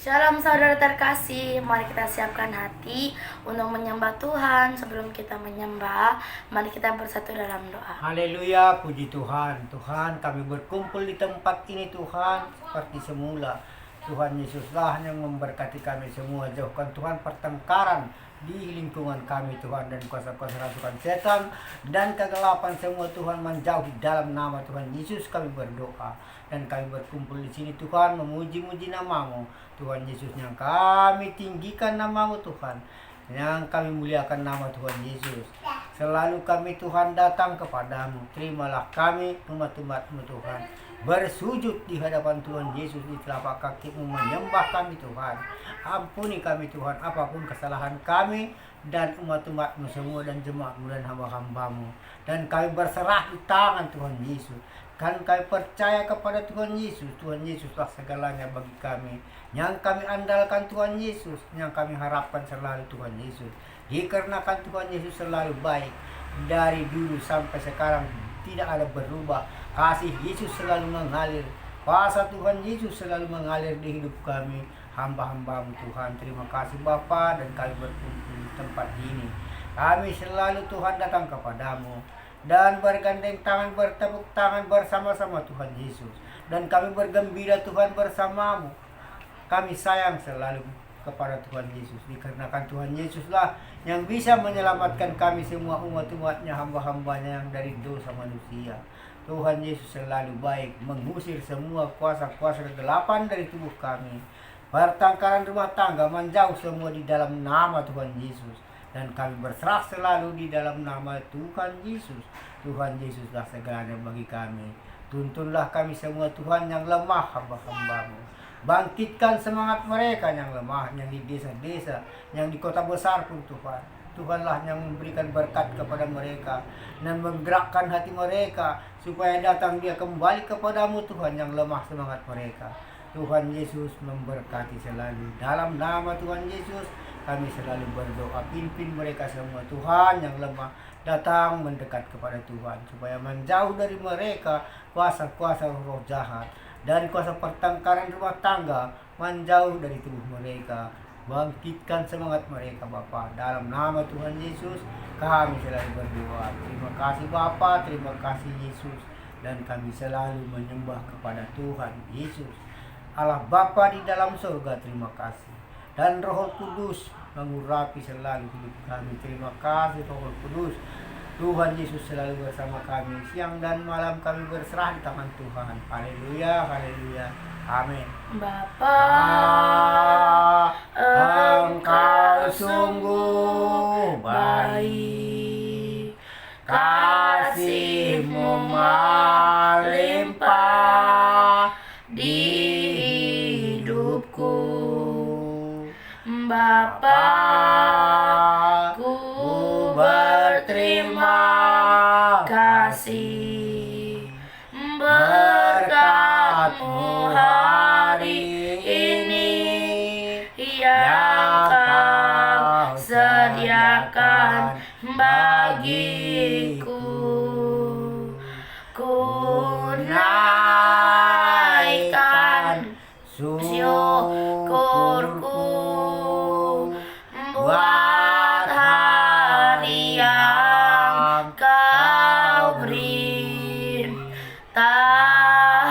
Shalom saudara terkasih, mari kita siapkan hati untuk menyembah Tuhan. Sebelum kita menyembah, mari kita bersatu dalam doa. Haleluya, puji Tuhan. Tuhan, kami berkumpul di tempat ini Tuhan seperti semula. Tuhan Yesuslah yang memberkati kami semua. Jauhkan Tuhan pertengkaran di lingkungan kami Tuhan, dan kuasa-kuasa rasukan setan dan kegelapan semua Tuhan menjauhi dalam nama Tuhan Yesus kami berdoa. Dan kami berkumpul di sini Tuhan memuji-muji nama-Mu Tuhan Yesus, yang kami tinggikan nama-Mu Tuhan, yang kami muliakan nama Tuhan Yesus. Selalu kami Tuhan datang kepadamu. Terimalah kami umat-umat-Mu Tuhan, bersujud di hadapan Tuhan Yesus di telapak kaki-Mu, menyembah kami Tuhan. Ampuni kami Tuhan apapun kesalahan kami dan umat-umat-Mu semua, dan jemaat-Mu dan hamba-hamba-Mu. Dan kami berserah di tangan Tuhan Yesus. Kan kami percaya kepada Tuhan Yesus. Tuhan Yesuslah segalanya bagi kami. Yang kami andalkan Tuhan Yesus, yang kami harapkan selalu Tuhan Yesus. Dikarenakan Tuhan Yesus selalu baik, dari dulu sampai sekarang tidak ada berubah. Kasih Yesus selalu mengalir, kuasa Tuhan Yesus selalu mengalir di hidup kami, hamba-hamba-Mu Tuhan. Terima kasih Bapa, dan kami berkumpul di tempat ini. Kami selalu Tuhan datang kepadamu dan bergandeng tangan, bertepuk tangan bersama-sama Tuhan Yesus. Dan kami bergembira Tuhan bersamamu. Kami sayang selalu kepada Tuhan Yesus, dikarenakan Tuhan Yesuslah yang bisa menyelamatkan kami semua umat-umatnya, hamba-hambanya yang dari dosa manusia. Tuhan Yesus selalu baik, mengusir semua kuasa-kuasa kegelapan dari tubuh kami. Pertengkaran rumah tangga menjauh semua di dalam nama Tuhan Yesus. Dan kami berserah selalu di dalam nama Tuhan Yesus. Tuhan Yesuslah segalanya bagi kami. Tuntunlah kami semua Tuhan yang lemah, hamba-hamba-Mu. Bangkitkan semangat mereka yang lemah, yang di desa-desa, yang di kota besar pun Tuhan. Tuhanlah yang memberikan berkat kepada mereka dan menggerakkan hati mereka supaya datang dia kembali kepadamu Tuhan, yang lemah semangat mereka. Tuhan Yesus memberkati selalu. Dalam nama Tuhan Yesus kami selalu berdoa, pimpin mereka semua Tuhan yang lemah, datang mendekat kepada Tuhan, supaya menjauh dari mereka kuasa-kuasa roh jahat, dari kuasa pertengkaran rumah tangga, menjauh dari tubuh mereka. Bangkitkan semangat mereka Bapa, dalam nama Tuhan Yesus kami selalu berdoa. Terima kasih Bapa, terima kasih Yesus, dan kami selalu menyembah kepada Tuhan Yesus. Allah Bapa di dalam surga, terima kasih. Dan Roh Kudus mengurapi selalu hidup kami. Terima kasih Roh Kudus. Tuhan Yesus selalu bersama kami. Siang dan malam kami berserah di tangan Tuhan. Haleluya, haleluya. Amin. Bapa, Engkau sungguh baik, kasih-Mu melimpah di hidupku. Bapa, ku berterima kasih berkat-Mu hari ini yang Kau sediakan bagiku. Ku naikkan syukurku buat hari yang Kau beri. Tak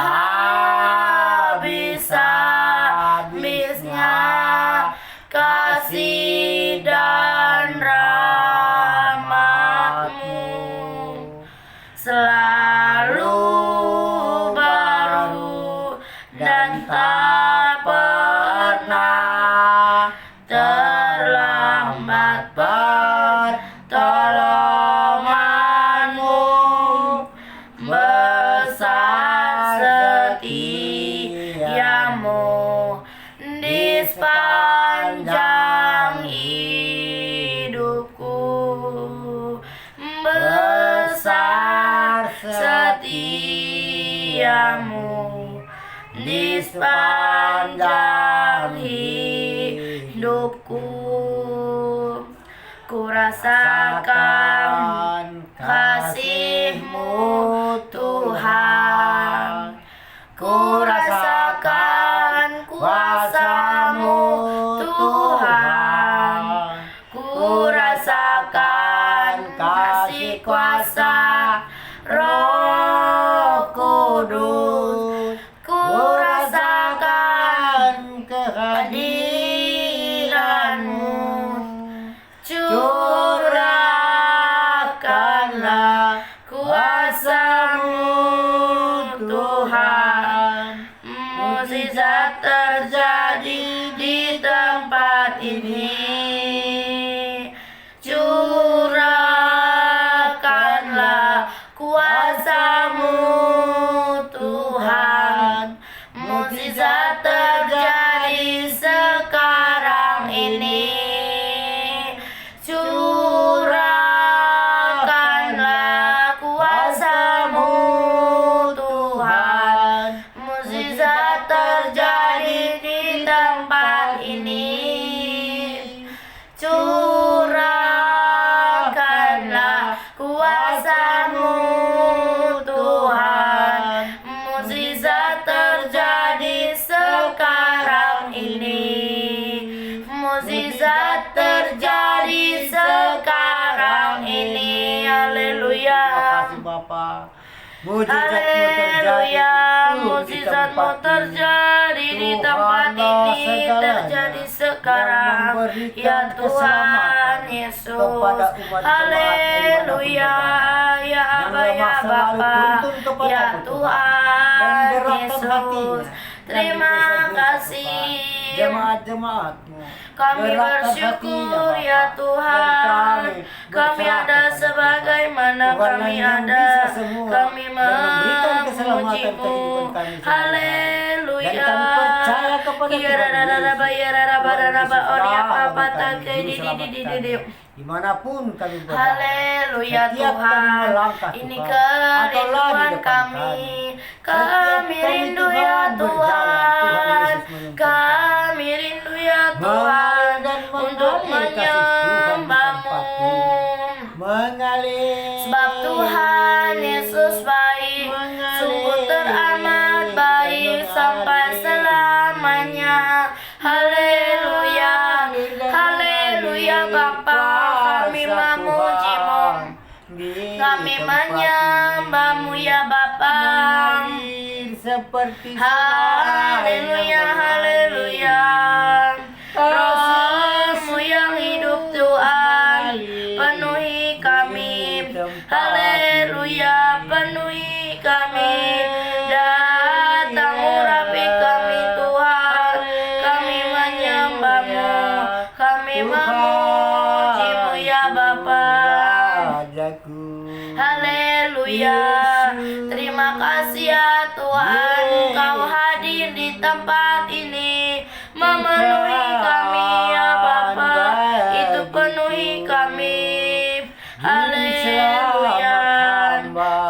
habis-habisnya kasih dan rahmat-Mu, selalu baru dan tak pernah terlambat pertolongan-Mu. Besar setia-Mu di sepanjang hidupku. Besar setia-Mu di sepanjang hidupku. Ku rasakan kasih-Mu Tuhan, ku rasakan kuasa kuasa-Mu Tuhan. Ku rasakan kasih kuasa Roh Kudus. Ku rasakan kehadiran-Mu. Curahkanlah kuasa-Mu Tuhan. Mukjizat terjadi di tempat ini. Curahkanlah kuasa-Mu Tuhan. Mukjizat terjadi sekarang ini. Curahkanlah kuasa-Mu Tuhan. Mukjizat terjadi di tempat ini. Curahkanlah kuasa-Mu Tuhan. Mukjizat terjadi sekarang ini. Mukjizat terjadi sekarang ini. Haleluya. Terima kasih Bapak. Haleluya. Mukjizat-Mu terjadi di tempat ini. Terjadi sekarang. Ya Tuhan Yesus. Haleluya. Ya Aba ya Bapa. Ya Tuhan Yesus. Terima kasih. Jemaat-jemaat-Mu. Kami bersyukur ya Tuhan. Kami ada sebagaimana kami ada. Kami memuji-Mu. Haleluya. Dimanapun kami berada, Haleluya setiap kami Tuhan. melangkah, Ini Tuhan, kerinduan Engkaulah di depan kami. Setiap Kami rindu ya Tuhan. Kami rindu ya Tuhan untuk menyembah-Mu. mengalir. Sebab Tuhan Yesus baik, sungguh teramat baik sampai selamanya. Haleluya. Haleluya Bapa, kami memuji-Mu. Kami menyembah-Mu ya Bapa. Seperti Haleluya, haleluya. Roh-Mu yang hidup Tuhan, penuhi kami. Haleluya, penuhi kami. Datang urapi kami Tuhan. Kami menyembah-Mu. Kami memuji-Mu ya Bapa. Haleluya. Terima kasih ya Tuhan, Kau hadir di tempat ini, memenuhi kami ya Bapa. Itu penuhi kami. Haleluya.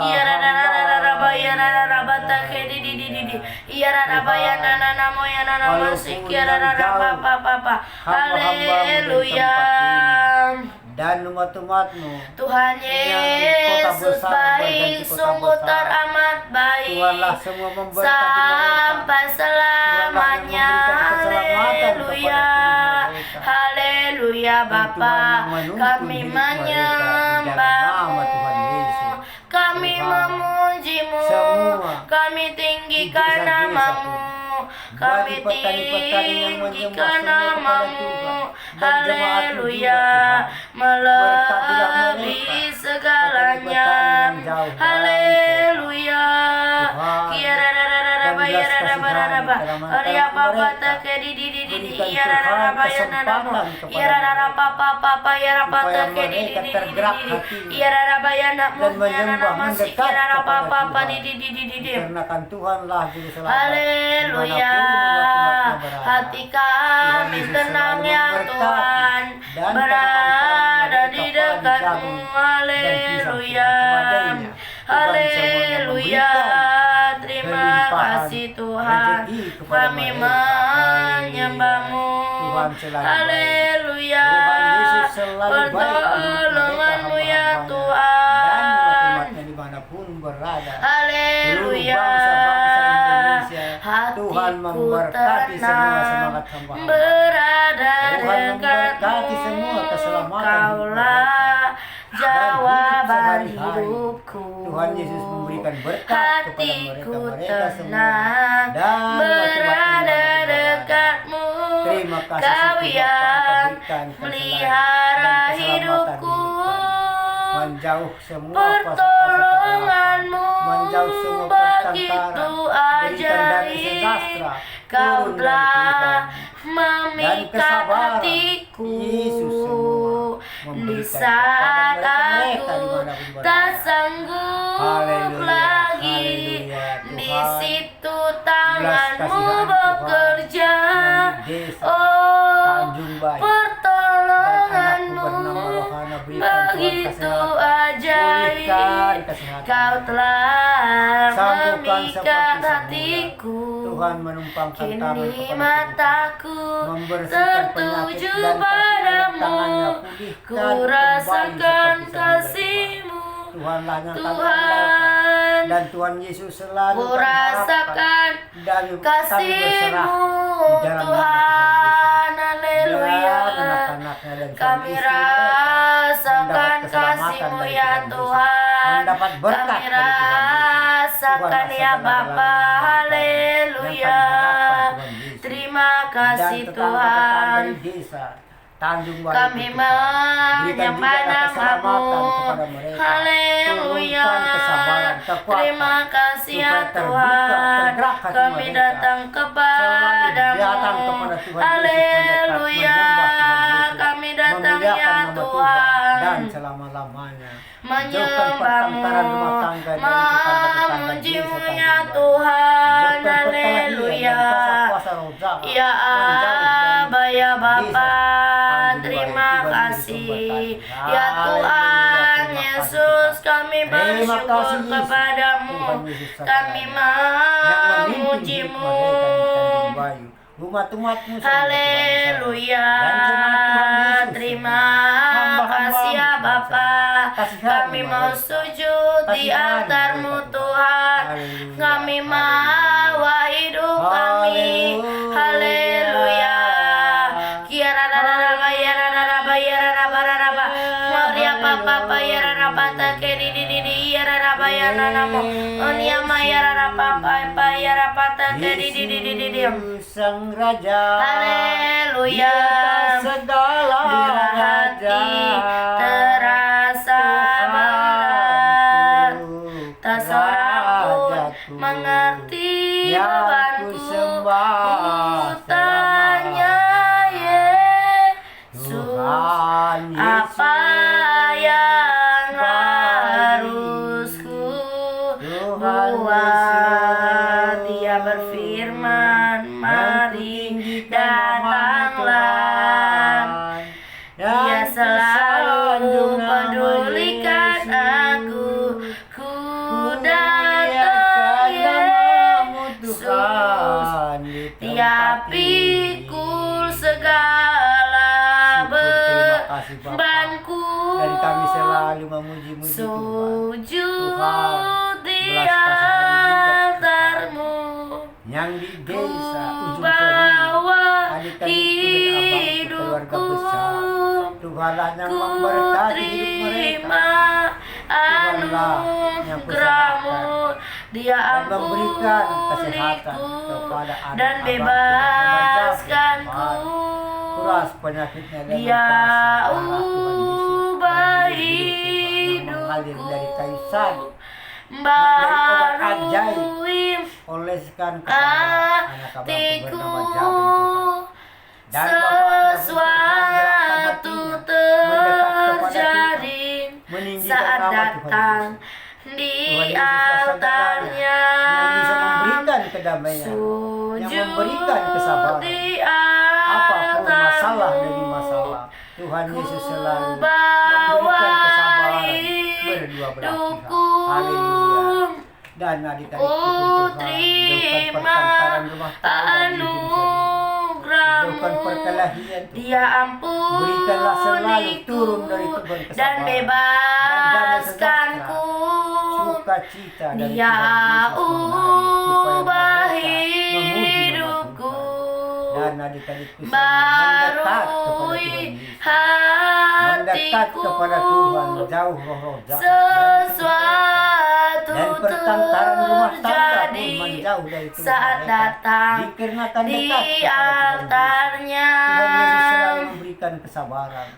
Ya rararararaba ya rararaba takedi di di di di. Ya raraba ya nana mo ya nana musik ya rararaba papa. Haleluya. Dan umat-umat-Mu, Tuhan Yesus baik, sungguh teramat baik Tuhanlah semua memberkati mereka. sampai selamanya. Haleluya. Haleluya Bapa, kami menyembah-Mu, kami memuji-Mu, kami tinggikan nama-Mu, kami tinggikan nama-Mu. Haleluya, melebihi segalanya. Haleluya. Kiararararaba yararaba. Arya papa takedi di di di di yararaba yananamo. Yararaba papa yararaba takedi di di di di. Yararaba yanamu yananamo sikiraraba papa di di di di di. Dikarenakan Tuhanlah juru selamat. Haleluya. Hati kami tenang ya Tuhan, berada di dekat-Mu. Haleluya. Haleluya. Terima kasih Tuhan, kami menyembah-Mu. Haleluya. Pertolongan-Mu ya Tuhan. Dimanapun berada. Haleluya. Seluruh bangsa-bangsa Indonesia, Hati Tuhan hatiku memberkati semua tenang semangat hamba-hamba. berada Tuhan memberkati dekatmu. semua keselamatan Kaulah jawaban hidup sehari-hari. hidupku. Tuhan Yesus memberikan berkat kepada Hatiku mereka semua tenang dan berada dekatmu. Terima kasih Kau Tuhan yang Bapa, berikan melihara keselamatan hidupku. menjauh semua kuasa-kuasa Pertolonganmu kegelapan, menjauh semua begitu pertengkaran, berikan damai ajaib. sejahtera Kau turun dari telah Tuhan. memikat kesabaran. hatiku Yesus semua di memberikan saat kepada mereka aku dimanapun berada. tak sanggup Haleluya, lagi. haleluya, Di Tuhan. situ Belas tanganmu kasihan bekerja. Tuhan, di desa Oh, Tanjung Bayi, dan pertolonganmu anakku bernama Rohana, berikan Tuhan begitu kesehatan, ajaib. pulihkan kesehatan. Kau telah Sanggup memikat seperti semula. hatiku. Tuhan menumpangkan tangan Kini kepada mataku membersihkan penyakit tertuju dan padamu. tangannya Ku pulihkan rasakan kembali seperti semula. kasih-Mu, Tuhanlah yang kami Tuhan. andalkan, dan Tuhan Yesus selalu Ku kami harapkan, rasakan dan kami berserah kasih-Mu, di dalam nama Tuhan. Dan Haleluya. anak-anaknya dan Kami suami istri mereka rasakan mendapat keselamatan kasih-Mu dari ya Tuhan Yesus, Tuhan. mendapat berkat Kami dari Tuhan Yesus. rasakan Tuhan ya segala Bapa. galanya yang Haleluya. kami harapkan Tuhan Yesus. Terima Dan kasih tetangga-tetangga Tuhan. di desa Tanjung Bayi Kami itu, Tuhan. Berikan juga menyembah keselamatan namamu. kepada mereka. Haleluya. Turunkan kesabaran, kekuatan, Terima kasih ya supaya terbuka, Tuhan. tergerak hati Kami mereka. datang Selalu kepadamu. datang kepada Tuhan Yesus, Haleluya. mendekat, menyembah Tuhan Yesus, Kami datang memuliakan ya nama Tuhan. dan selama-lamanya. Jauhkan Menyembahmu, pertengkaran rumah tangga dari tetangga-tetangga memujimu desa ya Tanjung Bayi. Tuhan. Jauhkan perkelahian Haleluya. dan kuasa-kuasa roh jahat Ya menjauh dari Aba ya Bapa, desa Tanjung Bayi. terima Tuhan Yesus kasih. memberkati. Ya Tuhan Terima kasih, Yesus, Tuhan. kami Terima kasih, bersyukur Yesus. kepadamu. Tuhan Yesus Kami yang memimpin hidup memujimu. mereka di Tanjung Bayu. Umat-umatmu semua, Tuhan, Haleluya. dan jemaat Tuhan Yesus Terima semua. kasih ya Bapa. Kami mau sujud di altarmu Tuhan. Haleluya. Kami mau hidup kami. Haleluya. Kiara raba yara raba yara raba raba. Maria papa yara raba takeri di yara raba yara namo. Onia yara raba papa yara pata keri di. Yesus Sang Raja, Haleluya. di atas segala Bila hati terasa berat, tak seorang pun mengerti bebanku. Ku tanya Yesus, apa yang harus ku buat? Dia berfirman, mari datanglah. Dia selalu pedulikan aku. Ku datang Yesus. Dia pikul segala bebanku. Dan kami selalu memuji-muji Tuhan. Sujud di belas kasihan juga. altarmu. Yang di Ku desa ujung bawa adik-adik keluarga hidupku. besar. Tuhanlah yang Ku memberkati hidup mereka. terima anugerahmu. Dia Dan memberikan kesehatan ampuniku kepada anak dan abang bebaskanku. Kuras penyakitnya dan Dia berkasih Allah ubah Tuhan Yesus yang mengalir dari kayu hidupku. salib obat ajaib. Baruin oleskan kepada anak abang hatiku. bernama Jabin Tuhan. Dan Sesuatu terjadi saat datang di altarnya. yang bisa memberikan kedamaian, yang memberikan kesabaran. di Apapun masalah altarmu. dari masalah, Tuhan Yesus selalu Ku bawa memberikan kesabaran berdua belah pihak. hidupku. Haleluya. Dan adik-adik Ku Tuhan, jauhkan terima pertengkaran rumah tangga di ujung jauhkan anugerahmu. perkelahian Tuhan. Dia Berikanlah selalu turun dari ampuniku Tuhan dan kesabaran dan damai bebaskanku. sejahtera sukacita dari Dia Tuhan Yesus mengalir, supaya ubah mereka memuji nama hidupku, Tuhan. Dan adik-adikku semua baru mendekat kepada Tuhan Yesus. Mendekat hatiku, kepada Tuhan, jauh roh-roh jahat. sesuatu Dan pertengkaran rumah tangga pun terjadi menjauh dari Tuhan saat mereka. datang Dikarenakan di dekat kepada Tuhan Yesus. altarnya. Tuhan Yesus selalu memberikan kesabaran.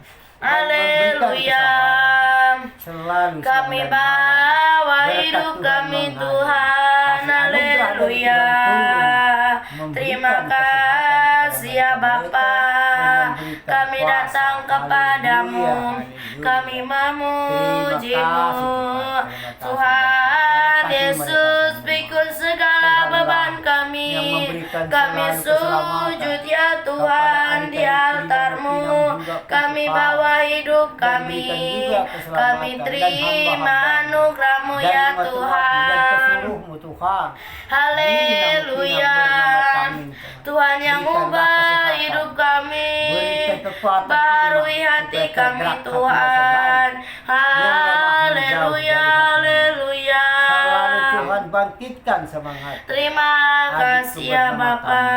Dan memberikan Haleluya. kesabaran. Selalu Kami siang dan malam. bawa Berkat hidup Tuhan kami mengalir. Tuhan. Kasih anugerah dari Haleluya. Tuhan turun. Terima Memberikan kasih ya kesehatan kepada Bapa. mereka, memberikan Kami kuasa. datang kepadamu. Haleluya, haleluya. Kami memujimu. Terima kasih, Tuhan Bapa. Yesus, pikul segala Tuhanlah beban yang kami. memberikan Kami selalu keselamatan sujud ya kepada Tuhan di adik-adik altarmu. pinang juga Kami Tuhan. bawa hidup Dan kami. berikan juga keselamatan Kami dan terima hamba-hamba-Mu. anugerah-Mu Dan ya umat-umat-Mu dan Tuhan. keseluruhmu Tuhan. Haleluya. Tuhan yang ubah hidup kami. Barui hati kami Tuhan. Haleluya, haleluya. Selalu Tuhan bangkitkan semangat. Terima kasih ya Bapa.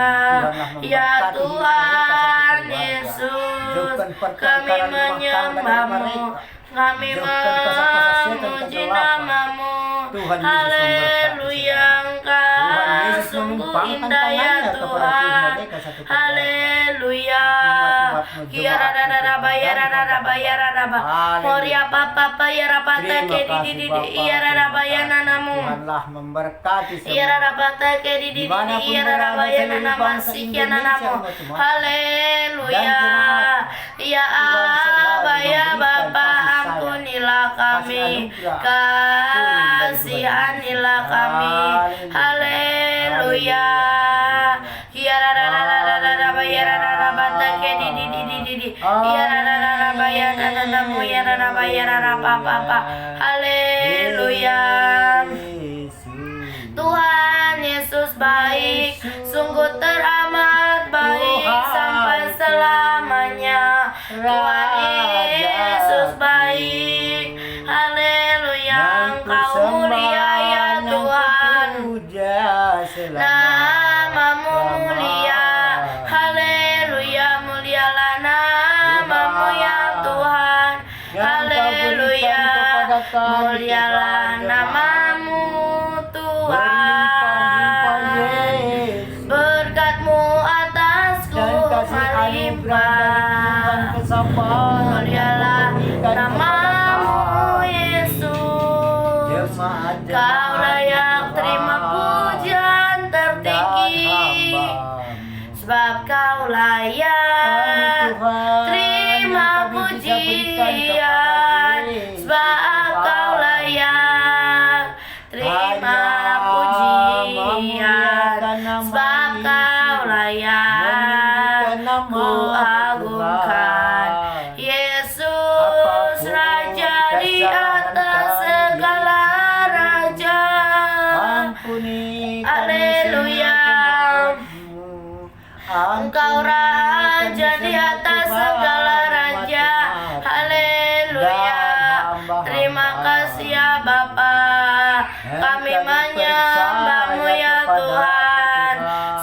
Ya Tuhan Yesus, kami menyembah-Mu. Kami memuji nama-Mu. Haleluya, Engkau sungguh indah ya Tuhan. Haleluya. Ya rararaba, ya rararaba, ya raraba. Moria papa, ya rapata ke di ya raraba ya nanamu. Tuhanlah memberkati Ya semua. rarabata ke di ya raraba ya nanama sikia nanamu. Haleluya. Ya Aba, ya Bapa, ampunilah kami, kasihanilah kami. Haleluya. Ya rararaba, ya rarabata ke di ya rararaba ya nanamu, ya raraba ya rarapapa. Haleluya. Tuhan Yesus baik, sungguh teramat baik sampai selamanya. Tuhan Yesus baik, haleluya, Engkau mulia ya Tuhan. Namamu mulia, haleluya, mulialah namamu ya Tuhan. Haleluya, mulialah namamu Tuhan. Berkat-Mu atasku melimpah. Mulialah namamu Yesus. Kau layak terima pujian tertinggi, sebab Kau layak terima pujian, sebab Kau layak terima pujian, sebab Kau layak ku agungkan. Yesus Raja di atas segala raja. Haleluya. Engkau Raja di atas segala raja. Haleluya. Terima kasih ya Bapa. Kami menyembah-Mu ya Tuhan,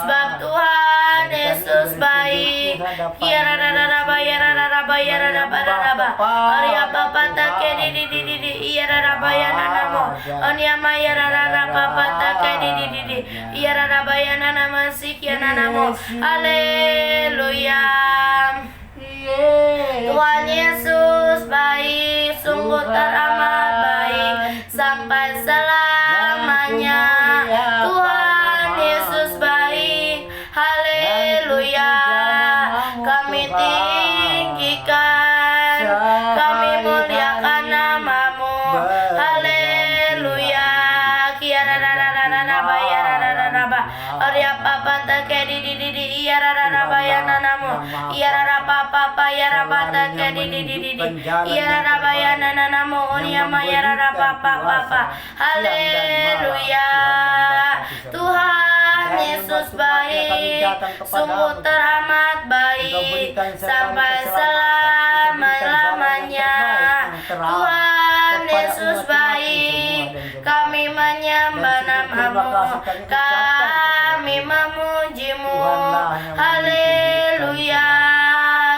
sebab Tuhan Yesus baik. Ya rararaba, ya rararaba, ya rararaba. Arya Bapa take di ya raraba ya nanamu. Onyama ya rararaba take di ya raraba ya nanama sik ya nanamu. Haleluya. Tuhan Yesus baik, sungguh teramat baik sampai selamanya. Tuhan Yesus baik, haleluya. Kami tinggikan, kami muliakan namamu. Haleluya. Kiara rarararaba ya rarararaba. Arya papa take di ya rararaba ya nanamu. Ya rarapapa ya rabata ke di ya raraba ya nananamu. Onyama ya rarapapa. Haleluya. Tuhan Yesus baik, sungguh teramat baik sampai selama-lamanya. Tuhan Yesus baik, kami kasih kami ucapkan kami kepada memujimu. Tuhanlah yang Haleluya.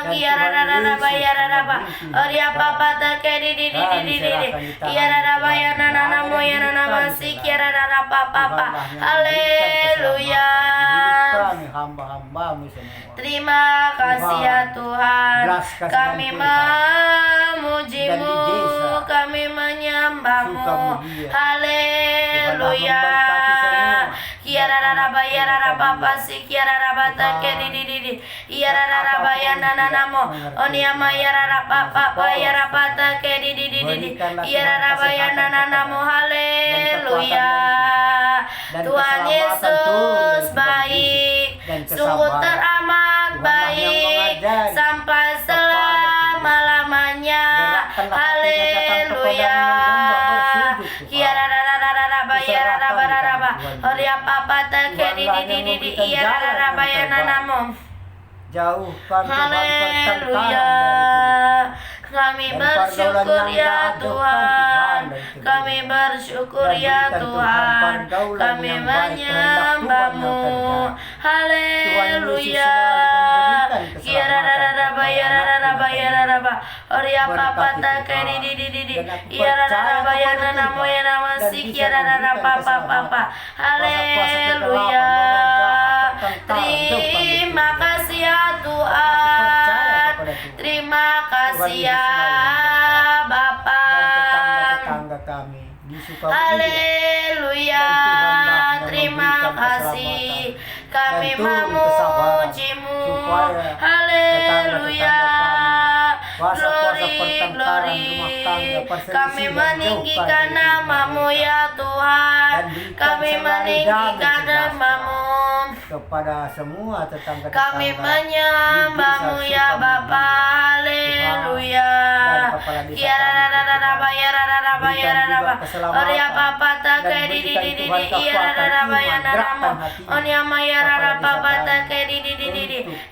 Dan Kiara Tuhan rara Yesus bayara raba. memimpin Oria kami. papa takeri di Dan diserahkan di tangan Kiara raba Tuhan. ya nana Tidak ada namo ya yang nana diberikan masi kepada kiara rara papa. Tuhanlah yang memberikan Haleluya. keselamatan. Hidup kami hamba-hambamu semua. Terima kasih ya Tuhan. belas kasihan Kami Tuhan. memujimu, Dan di desa, kami menyembahmu. suka mulia. Haleluya. Tuhanlah memberkati semua. Kiara rara bayara raba pasi kiara raba take di. Kiara rara bayana namo. Onia maya rara papa ya raba take di. Kiara rara bayana namo. Haleluya. Tuhan Yesus baik, sungguh teramat baik sampai selama-lamanya. Haleluya. Kiara rara bayara raba. Oria papa take di. Kiara rara bayana namo. Jauhkan Tuhan pertengkaran Haleluya. Kami bersyukur ya Tuhan. Kami bersyukur ya Tuhan. Kami menyembahmu. Haleluya. Kiara rara bayara raba. Oria papa take di. Kiara rara bayana namo ya namasi kiara rara papa. Haleluya. Terima kasih ya Tuhan. Terima kasih ya Bapa. tetangga kami di Sukabumi. Haleluya. Terima kasih. Kami memujimu. Haleluya. Glory. Kami meninggikan namamu ya Tuhan. Kami meninggikan namamu. Kepada semua tetangga-tetangga Kami menyembahmu ya Bapa. Haleluya. Kiara rara bayara raba. Oria papa take di. Kiara rara bayana namo. Onia maya rara papa take di.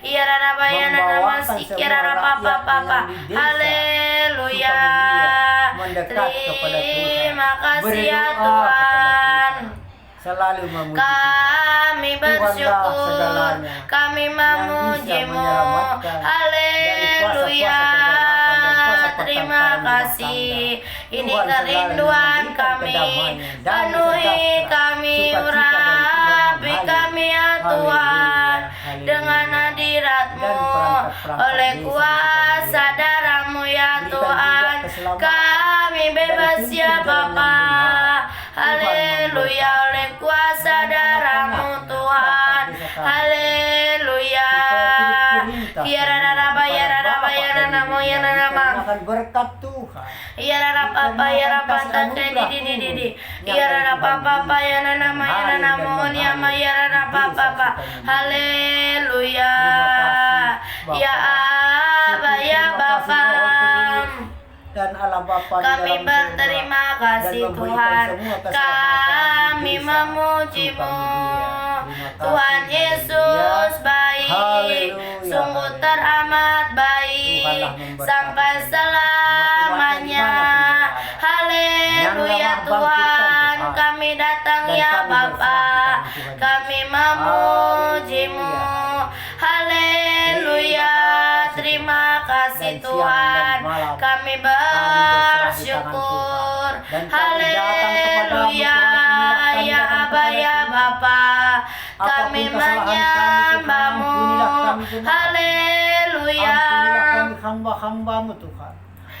Kiara rara bayana namo si kiara rara papa. Haleluya. Terima kasih ya Tuhan. Selalu memuji Kami bersyukur, segalanya kami yang bisa memujimu. menyelamatkan Haleluya. Terima kasih. Ini kerinduan kami. Penuhi kami, urapi kami ya Tuhan. Dengan hadirat-Mu, oleh kuasa darah-Mu ya Tuhan. Kami bebas ya Bapa. Haleluya. Oleh kuasa darah-Mu Tuhan. Haleluya. Kiara rara bayara namo ya nama. akan berkat Tuhan. Ya rara papa ya rapa tante di. Ya rara papa ya nama ya namo ya ya rara papa. Haleluya. Ya Aba ya Bapa. Dan Allah Bapa di Kami dalam berterima surga, kasih dan memberikan Tuhan. semua keselamatan Kami di desa memujimu. Terima kasih, Tuhan Yesus haleluya. baik, Haleluya, sungguh haleluya. teramat baik Tuhanlah memberkati sampai semua. selamanya. Haleluya Tuhan, kami datang Dan ya kami Bapa. bersama Tuhan Kami Yesus. memujimu. Haleluya. Haleluya. Terima kasih Dan siang Tuhan. dan malam Kami berserah di tangan bersyukur. Tuhan. Dan kami datang kepadamu, Haleluya. Tuhan, Ya Aba ya Bapa. Kami Apapun kesalahan kami, menyembahmu. Tuhan, ampunilah kami semua. Haleluya. Ampunilah kami hamba-hambamu Tuhan.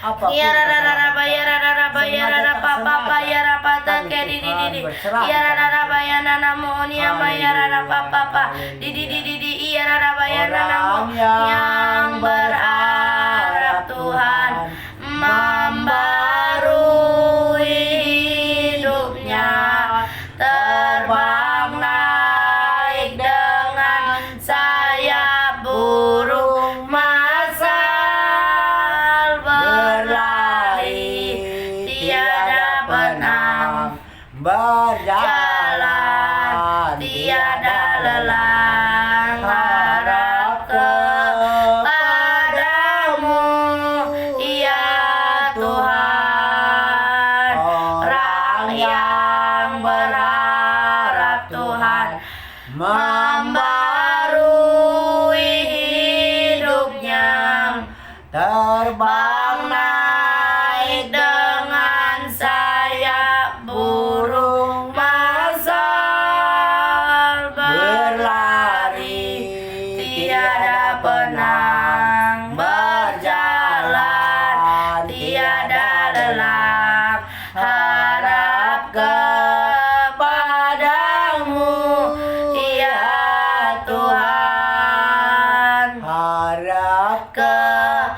Apapun Ya rara kesalahan ba ya rara ba ya sengaja rara tak papa pa sengaja, ya rapa ta kami, ke di Tuhan, berserah ya di rara tangan ba ya nana mo ni ama ya rara papa pa Haleluya. di ya rara ba ya nana mo Orang yang yang berharap Tuhan membarui hidupnya terbang naik dengan sayap burung masal berlari tiada benang berjalan tiada lelah harap terbang naik dengan sayap burung masal, berlari tiada penang, berjalan tiada lelah, harap kepadamu ya Tuhan, harap kepadamu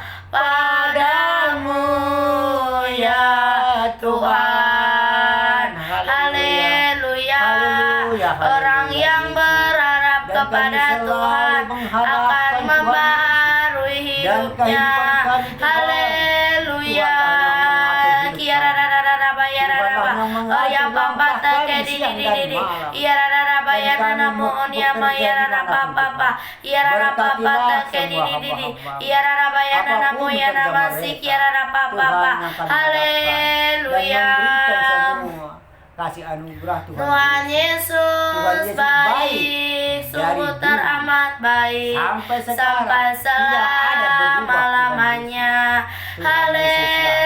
ya Tuhan. Haleluya. Haleluya. Orang yang berharap Dan kepada kami selalu Tuhan mengharapkan akan Tuhan. membaharui Dan hidupnya. kehidupan kami, Tuhan. Haleluya. Tuhan yang mengatur hidup Kiara rara bayara Tuhan raba. yang mengatur Oh ya langkah papa kami take di siang di dan di di. malam. Iara rara bayara Dan kami namo on ya ma bekerja iara raba dimanapun, papa. Tuhan. Iara raba Berkatilah papa take di semua di di di. hamba-hamba. Iara raba ya Apapun namo ya kerja nama mereka, sik iara raba Tuhan papa. yang kami harapkan. Haleluya. Dan memberikan semua kasih anugerah Tuhan. Tuhan Tuhan Yesus Yesus baik, sungguh Dari teramat baik, sampai sekarang sampai tidak ada berubah, selama-lamanya. Tuhan Yesus lah yang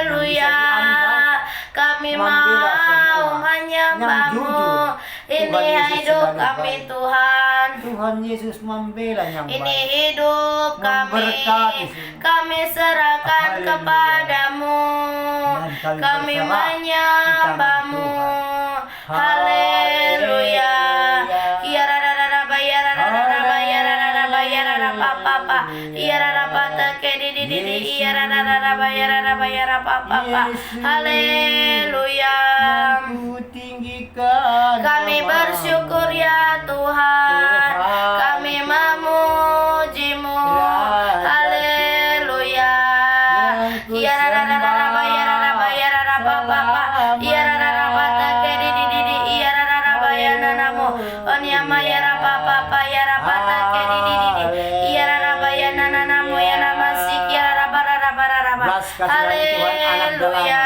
Haleluya. bisa diandalkan, Kami membela mau semua, menyembah-Mu. yang jujur. Ini Tuhan Yesus hidup selalu kami baik. Tuhan. Tuhan Yesus membela yang Ini baik. hidup kami, Memberkati semua. kami serahkan Haleluya. kepadamu, Dan kami kami berserah menyembah-Mu. di tangan Tuhan. Haleluya. Kiara rara bayara rara bayara rara bayara rara papa. Iara rara take di di di di. Iara rara bayara rara bayara papa. Haleluya. Ku tinggikan Kami namamu. bersyukur ya Tuhan, kami memuji-Mu. Haleluya. Iara rara rara bayara rara bayara rara papa. Iara rara bata ke di di di di. Iara rara bayana namo. Onyama yara papa yara bata ke di di di di. Iara rara bayana namo ya nama sik yara raba rara rara. Belas kasihan Tuhan, anak Haleluya.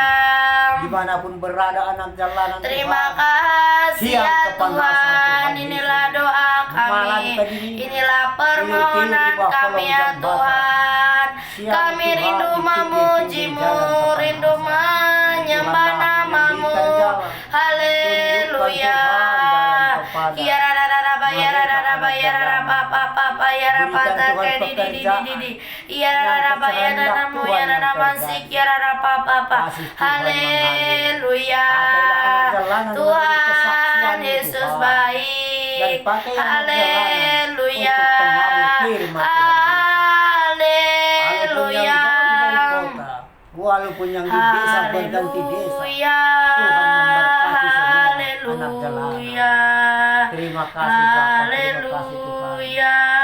Dimanapun berada anak jalanan Terima Tuhan. kasih Siang ya kepanasan Tuhan, Tuhan inilah Yesus. doa Malam kami, tadi, inilah permohonan tiup-tiup di bawah kami ya kolong jembatan. Tuhan. Siang Kami Tuhan, rindu di pinggir-pinggir memuji-Mu, jalan rindu kepanasan. menyembah Tuhan, nama-Mu. memberikan jalan. Haleluya. Tunjukkan Tuhan jalan kepada Kiara rara raba yara mereka rara anak bayara jalanan. raba papa yara Berikan pata Tuhan ke di di di pekerjaan di di. Iara yang rara bayara kehendak namo Tuhan yara yang nama terjadi. sik yara raba papa. Kasih Tuhan Haleluya. Pakailah anak jalanan Tuhan menjadi kesaksian Yesus Tuhan. baik. Dan pakai anak jalanan Haleluya. untuk pengaruh firman Tuhan Yesus. Walaupun Haleluya. yang jauh dari kota, walaupun yang di desa berganti desa, Haleluya. Tuhan memberkati semua anak jalanan. Haleluya. Terima kasih Bapak, terima kasih Tuhan.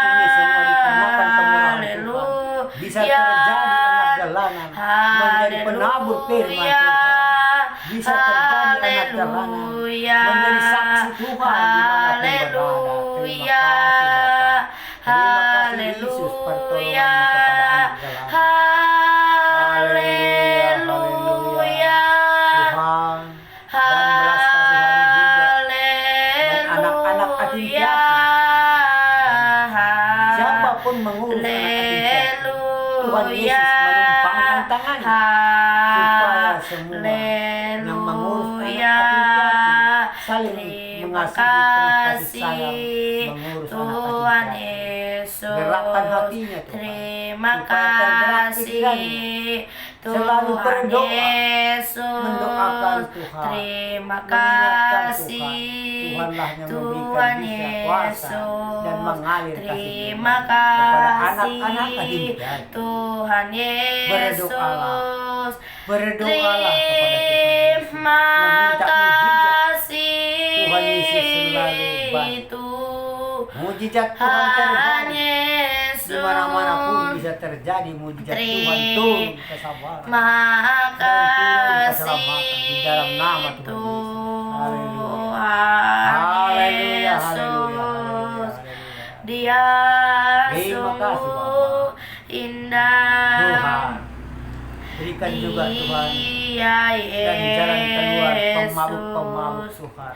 Ini semua dikarenakan kemurahan Tuhan. Bisa terjadi anak jalanan menjadi penabur firman Tuhan. Bisa terjadi anak jalanan menjadi saksi Tuhan dimanapun berada. Terima kasih Bapak. Terima kasih Yesus pertolongan kepada anak jalanan. Haleluya. Tuhan, dan belas kasihan juga dan anak-anak yatim piatu. Siapapun mengurus anak yatim piatu, Tuhan Yesus menumpangkan tangannya supaya semua yang mengurus anak yatim piatu saling mengasihi, kasih sayang mengurus Tuhan anak yatim piatu. Yesus. Gerakkan hatinya Tuhan, Terima supaya tergerak kasih selalu Tuhan berdoa, Yesus. mendoakan Tuhan, Terima mengingatkan kasih Tuhanlah yang Tuhan memberikan bisa kuasa Yesus. dan mengalir kasih Terima Tuhan kepada kasih anak-anak yatim piatu. Tuhan Yesus. Berdoalah kepada Tuhan Yesus. Terima Meminta mujizat. kasih Tuhan Yesus selalu baik. Mujizat Tuhan Tuhan terjadi Yesus. di mana-mana pun bisa terjadi mujizat Tuhan turun kesabaran Maha dan turun keselamatan kasih di dalam nama Tuhan Yesus. Tuhan Haleluya, haleluya, Yesus. haleluya. Dia Terima kasih, sungguh indah. Tuhan, berikan juga Tuhan Dia dan jalan keluar Yesus. pemabuk-pemabuk Tuhan.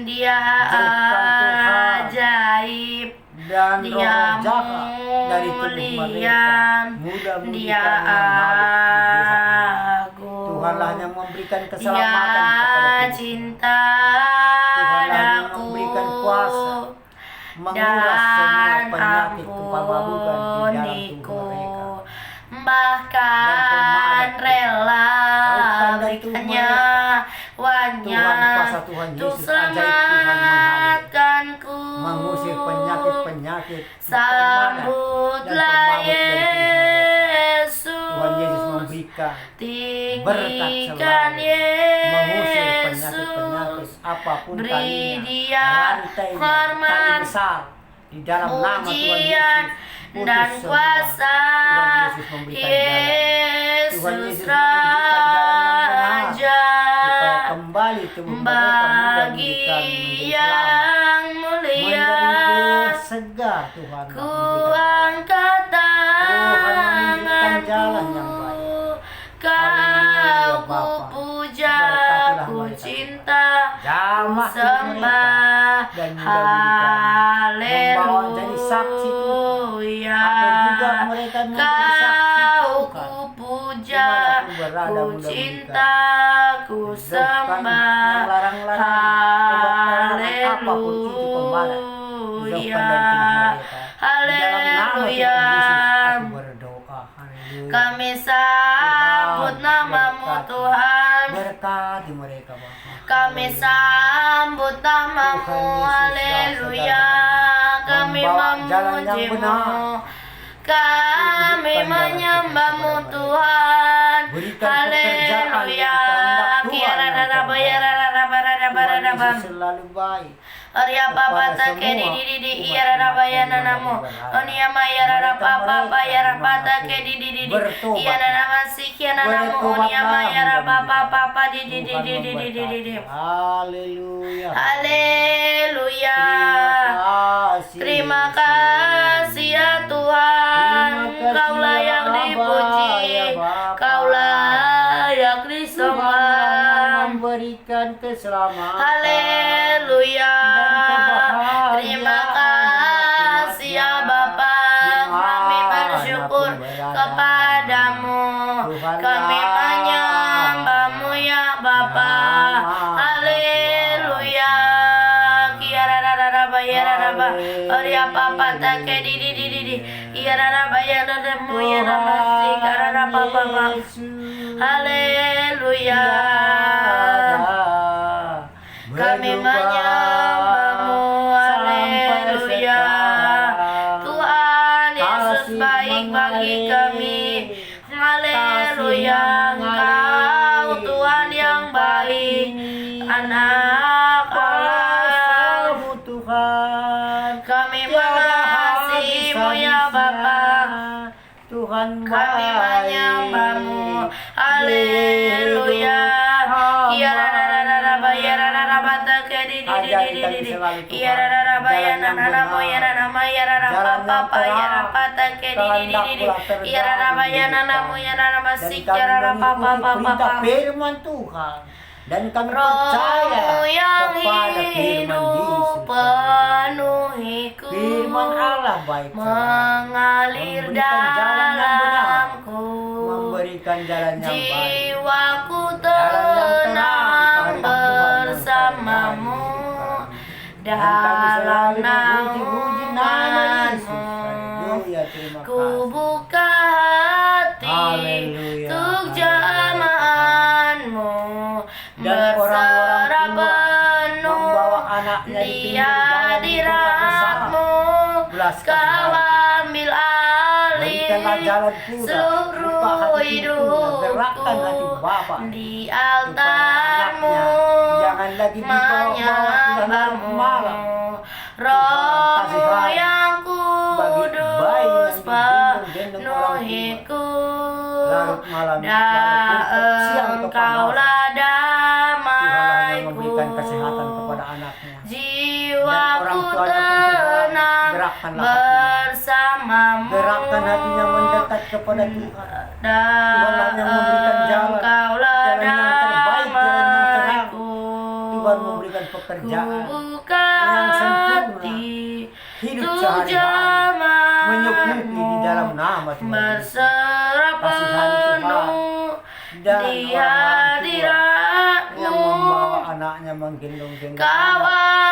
Dia Jauhkan Tuhan ajaib. dan Dia roh jahat dari tubuh mereka. mulia, Mudah-mudahan Dia Tuhan Malik di desa ini. agung, Tuhanlah yang memberikan Dia keselamatan kepada tubuh. cinta Tuhanlah yang padaku, memberikan kuasa, menguras semua dan penyakit kepababukan di dalam ampuniku, tubuh mereka. bahkan rela Jauhkan dari tubuh berikannya wanya Tuhan kuasa Tuhan untuk Yesus ajaib Tuhan mengalir, selamatkanku. mengusir penyakit-penyakit, Sambutlah Yesus, Tuhan Yesus memberikan berkat tinggikan selalu, mengusir penyakit-penyakit Yesus, apapun beri talinya, Dia rantainya, tali hormat, besar di dalam nama Tuhan pujian, Yesus. Putus dan semua. kuasa Tuhan Yesus memberikan jalan. Tuhan Yesus Yesus menunjukkan jalan yang benar, Raja supaya kembali tubuh mereka mudah bagi menjadi selamat, yang mulia. menjadi segar. Tuhan Ku memberikan angkat Tuhan menunjukkan jalan yang tanganku, baik. Kau Haleluya, ku Bapa. puja, Berkatilah ku mereka. cinta, ku jamah tubuh sembah. mereka dan mudah-mudahan membawa jadi saksi Tuhan. Haleluya. Apa juga mereka memberi saksi Kau Tuhan. ku puja, Dimanapun berada, ku mudah-mudahan cinta, ku jauhkan yang sembah. larang-larang, obat-obatan apapun itu pembarat. Haleluya. Jauhkan dari tubuh mereka. Di dalam nama Tuhan Haleluya. Yesus aku berdoa. Haleluya. Kami sambut Tuhan, namamu berkati. Tuhan. Berkati mereka Bapa. Kami sambut namamu, Tuhan Yesus, haleluya. Kami membawa jalan yang memujimu, benar. kami Tunjukkan jalan menyembahmu kepada mereka. Tuhan. Berikan pekerjaan yang Haleluya. kehendak Tuhan Kiara yang rara bayara terbaik. rara bara Tuhan bara Yesus bara. selalu baik. Arya papa kepada take di semua di di umat iya rara umat bayana yang namo. berada. Onia maya rara Mereka- papa paya rara mereka take di di di. bertobat. Iya rara masih kiana namo. Bertobatlah Onia maya rara papa mudah-mudahan. papa di di di Tuhan di di di di di. memberkati. Haleluya. Haleluya. kasih. Terima kasih ya Tuhan, Terima kasih Kau layak ya dipuji, Bapa, ya Bapa. Kau layak Tuhan disembah. memberikan keselamatan. Haleluya. Dan kebahagiaan Terima kasih ya Bapa, kami bersyukur kepadamu, kami menyembahmu ya Bapa. Haleluya. Kiara rara bayara raba, Oria papa take di di di di di. Kiara rara bayara ramo ya raba si kara raba papa. Haleluya. Kami menyembahmu, haleluya. Tuhan Yesus baik bagi kami, haleluya. Engkau Tuhan yang baik, anak Allah. Tuhan, Kami mengasihimu ya Bapa, Tuhan kami baik. menyembahmu, haleluya. Kiara rara rara bayara rara bata ke di di di di di di. Kiara rara bayana nana moyana nama yara rara papa yara pata ke di di di di di. Kiara rara bayana namo yara rara Dan masih kami kiara rara papa mengikuti papa perintah papa. firman Tuhan, dan kami Rohmu percaya yang kepada firman hidup Yesus. penuhiku, Firman Allah baik mengalir Memberikan jalan yang benar. dalamku. memberikan jalan yang baik. Jiwaku Jalan yang tenang terang, bersamamu Dan kami dalam selalu memuji-muji nama Yesus. naunganmu. Haleluya, terima Ku kasih. buka hati Haleluya, untuk haleluya. jamahanmu, Dan orang-orang berserah tua penuh membawa anaknya di di pinggir jalan hadiratmu. Belas Kau kasihan. ambil alih Berikanlah jalan keluar. Buka seluruh hati pintunya. Gerakkan hati hidupku Bapa. di Supaya altarmu, anaknya jangan lagi dibawa-bawa ke dalam menyembahmu. malam. Rohmu Tuhan, yang bagi bayi kudus yang digendong-gendong orang tua. penuhiku, Larut malam, dan larut siang ke Engkaulah Tuhanlah yang damaiku. memberikan kesehatan kepada anaknya. Jiwaku Dan orang tuanya pun Tuhan, tenang gerakkanlah hatinya. bersamamu. Gerakkan hatinya mendekat kepada Tuhan. Tuhanlah yang memberikan jalan, Engkaulah jalan yang terbaik, jalan yang terang. damaiku. Tuhan memberikan pekerjaan Ku buka yang sempurna. hati Hidup untuk sehari-hari berserah Kasihani Tuhan. penuh Dan di orang tua hadirat-Mu. yang membawa anaknya menggendong-gendong Kau anak di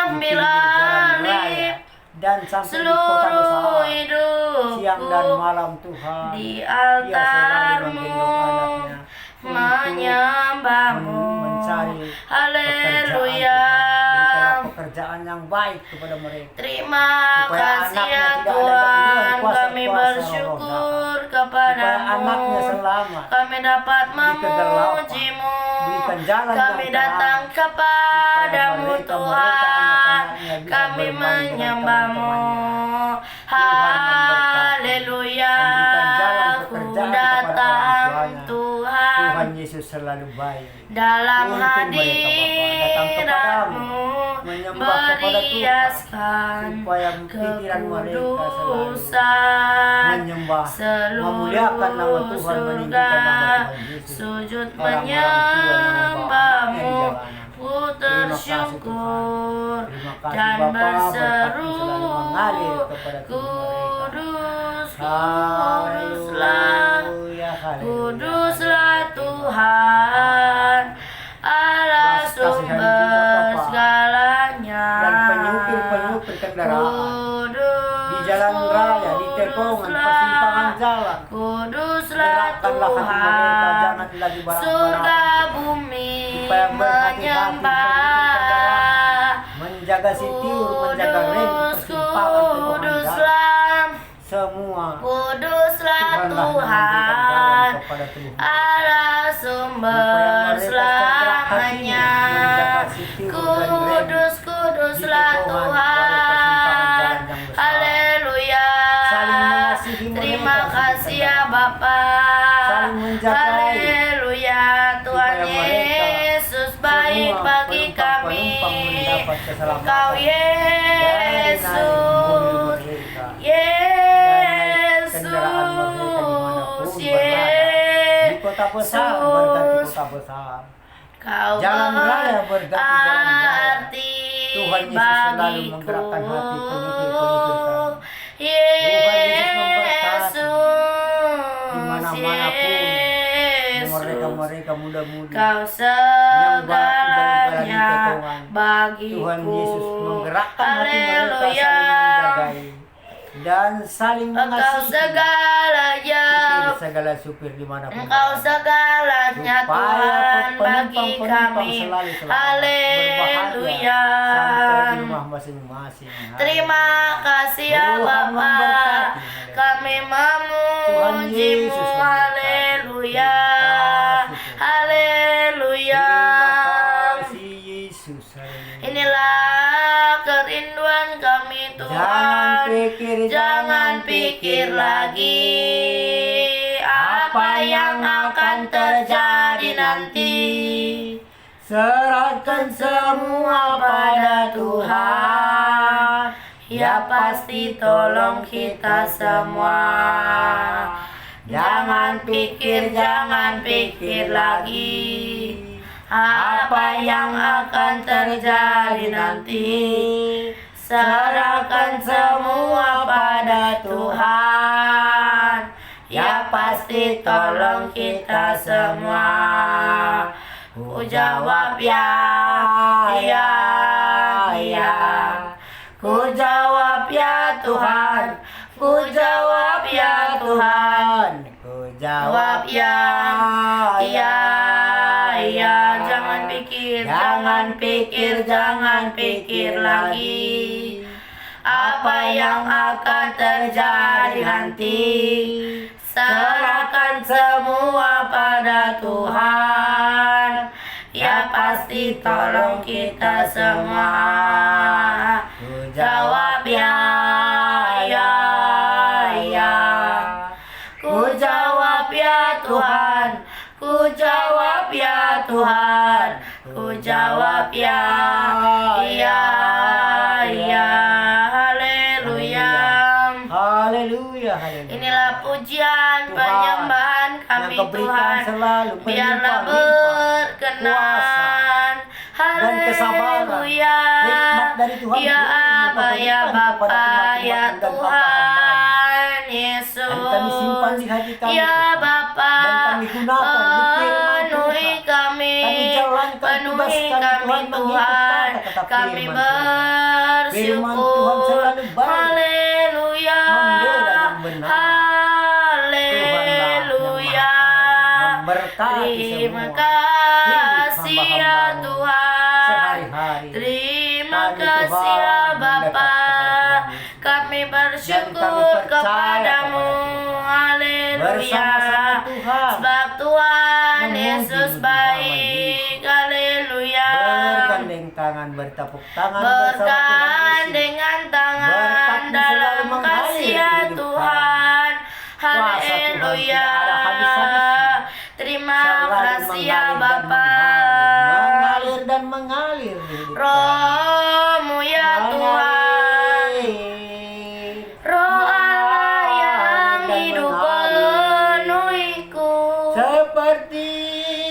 ambil pinggir jalan raya alih dan sampai di kota seluruh besar hidupku siang dan malam Tuhan di dia selalu altar-Mu, menggendong anaknya untuk menyembah-Mu. mencari Haleluya. berikanlah pekerjaan yang baik kepada mereka. Terima Supaya kasih anaknya ya tidak ada Tuhan, gangguan kuasa-kuasa kami roh bersyukur supaya anaknya kepadamu. selamat Kami dapat di kegelapan. memuji-Mu. Berikan jalan Kami yang datang terang kepadamu supaya mereka Tuhan. anak-anaknya bisa Kami bermain dengan menyembah-Mu. teman-temannya. Haleluya. Memberikan jalan Ku pekerjaan kepada orang datang tuanya. Tuhan Tuhan Yesus selalu baik. dalam Tuntun mereka, Bapa. Datang kepadamu, hadirat-Mu, menyembah kepada Tuhan, beriaskan supaya pikiran mereka selalu kekudusan. menyembah, Seluruh memuliakan nama Tuhan, meninggikan nama Tuhan Yesus. sujud Orang-orang tua yang membawa anaknya di menyembah-Mu. jalanan. Ku Terima kasih, tersyukur Tuhan. Terima kasih, dan Bapa, berseru, berkat-Mu selalu mengalir kepada tubuh mereka. Kudus, kuduslah, Haleluya, haleluya. kuduslah Tuhan, Allah Belas kasihan juga, sumber Bapa. segalanya. Dan penyupir-penyupir kendaraan Kudus, di jalan raya, di tikungan, persimpangan jalan, kuduslah gerakkanlah hati mereka, Tuhan, jangan lagi surga barang-barang, bumi supaya berhati-hati menyembah. menjaga sitiur, menjaga rem, Kudus, persimpangan, tikungan jalan, kuduslah, semua kuduslah Tuhanlah yang memberikan Tuhan, jalan kepada tubuh mereka. Allah sumber selamanya. Kudus, kuduslah Tuhan, haleluya. Saling mengasihi mereka, Terima kasih ya Bapa, saling menjagai, haleluya. Tuhan supaya mereka Yesus baik semua bagi penumpang-penumpang kami. mendapat keselamatan Engkau dari naik Yesus, mobil mereka, Yesus, kendaraan mereka dimanapun berada, di kota besar berganti kota besar, Kau jalan raya berganti jalan raya. berarti Tuhan Yesus selalu bagiku. menggerakkan hati penyupir-penyupir kami. Yesus, Dimana-mana pun, Yesus, mereka muda-mudi Kau yang segalanya bagiku. Tuhan Yesus menggerakkan hati mereka Haleluya. saling menjagai dan saling Engkau mengasihi. segalanya, Segala supir dimanapun Engkau berada. segalanya Tuhan bagi kami. selalu Haleluya. sampai di rumah masing-masing. Terima kasih ya Tuhan Bapa, memberkati. kami memuji-Mu. Yesus memberkati. Haleluya, Terima kasih, Tuhan. haleluya. Terima kasih Yesus. Haleluya. Inilah kerinduan kami Jangan Tuhan. pikir, Jangan pikir lagi apa yang akan terjadi nanti. Serahkan semua pada Tuhan. Ya pasti tolong kita semua. Jangan pikir lagi apa yang akan terjadi nanti. Serahkan semua pada Tuhan. Ya pasti tolong kita semua. Ku jawab ya, ya, ya. Ku jawab ya Tuhan. Ku jawab ya Tuhan. Ku Jawab ya, ya, ya. Jangan pikir lagi apa yang akan terjadi nanti. Serahkan semua pada Tuhan. Ya pasti tolong kita semua. Ku Jawab ya, ya, ya. Ku jawab ya Tuhan. Ku jawab ya Tuhan. Ku jawab ya, ya, ya. Haleluya. Haleluya, haleluya. Inilah pujian Tuhan, penyembahan kami yang Kau berikan Tuhan. selalu Biarlah berlimpah-limpah berkenan. dan kesabaran. Haleluya. Hikmat dari Tuhan Ya Tuhan, Aba, ya Kau berikan kepada Bapa, umat-umat ya dan Tuhan Yesus. Dan kami simpan di hati kami, Ya Tuhan. Bapa, Dan kami gunakan di firman penuhi Tuhan. kami, Kami jalankan tugas penuhi kami, kami Tuhan, mengikut Tuhan, kata-kata kami firman Tuhan. Firman Tuhan bersyukur, selalu baik, haleluya, membela yang benar. haleluya, Memberkati terima semua kasih hidup ya hamba-Mu Tuhan, sehari-hari. terima Kami, kasih Tuhan, ya mendekat Bapa, kepada Tuhan. kami Dan bersyukur kami percaya kepadamu, kepada haleluya, Bersama-sama Tuhan sebab Tuhan memuji Yesus Tuhan baik, haleluya, bergandeng tangan, bertepuk tangan bersama Tuhan Yesus. bergandengan tangan Berkat-Mu selalu dalam mengalir kasih di ya hidup Tuhan, Kuasa Tuhan haleluya, tidak ada habis-habisnya. terima Selalu kasih ya mengalir dan Bapa, mengalir dan mengalir di hidup kami. Roh-Mu ya Tuhan, Mengalir. Roh Allah yang Dan hidup mengalir. penuhiku, Seperti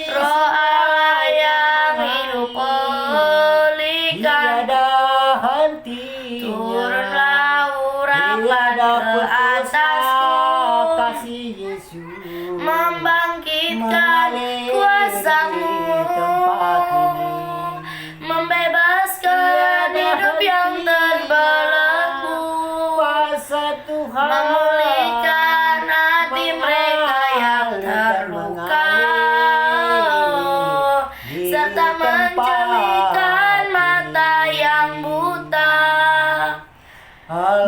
Roh Allah yang hidup pulihkan, tiada hentinya, turunlah urapan tiada ke putusnya atasku, kasih Yesus membangkitkan mengalir kuasa-Mu, di tempat ini. membebaskan hidup yang terbelenggu, Kuasa Tuhan memulihkan hati mereka yang terluka, serta menjelikan mata yang buta.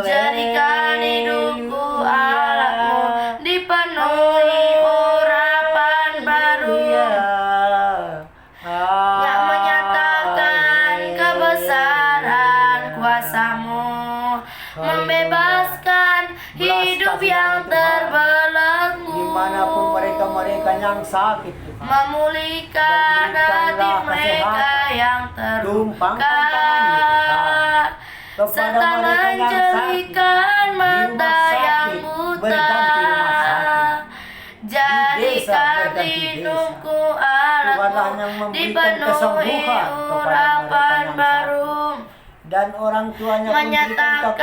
Jadikan hidupku Allah-Mu dipenuhi urapan baru yang menyatakan kebesaran kuasa-Mu, membebaskan hidup yang terbelenggu, dimanapun mereka yang sakit, Tuhan. memulihkan hati berikanlah mereka kesehatan. yang Tumpangkan terluka, tangan-Mu, Tuhan. serta Kepada mereka yang sakit, menjelikan di mata rumah yang sakit, buta. berganti rumah sakit. Jadikan berganti hidupku Tuhanlah Allah-Mu yang memberikan dipenuhi kesembuhan kepada urapan mereka yang baru, dan orang tuanya pun diberikan menyatakan kekuatan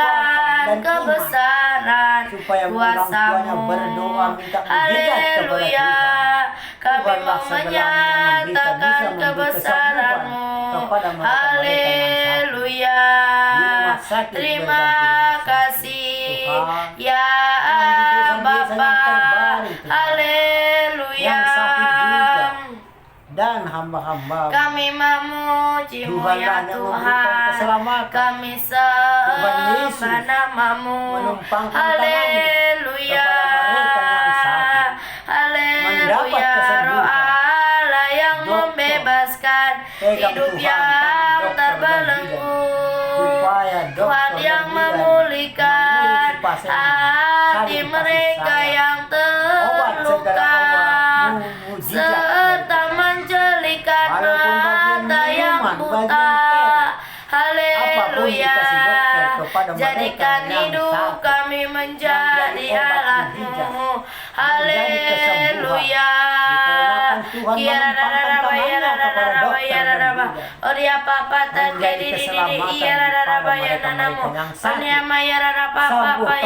dan iman, kebesaran supaya orang tuanya kuasa-Mu, berdoa minta mujizat kepada haleluya, Tuhan. kami Tuhanlah mau segalanya yang menyatakan bisa memberi kebesaran-Mu, kesembuhan kepada mereka-mereka yang sakit. haleluya, Di rumah sakit terima berganti kasih Tuhan. ya Yang di desa-desa Bapa, yang terbaring, Tuhan. haleluya, Yang sakit juga. Dan hamba-hamba kami memuji-Mu Tuhanlah ya yang memberikan Tuhan, keselamatan. kami Tuhan Yesus sembah nama-Mu, menumpangkan haleluya, kepada mereka yang sakit, haleluya, mendapat kesembuhan. Roh Allah yang Dokter, membebaskan pegang hidup Tuhan, yang tangan dokter terbelenggu, supaya Tuhan dokter yang dan bidan memulihkan mengurusi pasien, hati saling kasih mereka sayang. yang Obat terluka, segala obat, mujizat serta menjelikan Walaupun bagian mata yang minuman, buta, bagian apapun haleluya, dikasih dokter kepada mereka jadikan yang hidup sakit, kami menjadi menjadi obat alat-Mu, mujizat, haleluya, dikarenakan Tuhan menumpangkan tangannya kepada dokter dan bidan, Oria papa menjadi keselamatan kepada mereka-mereka yang sakit. Sembuhkan Tuhan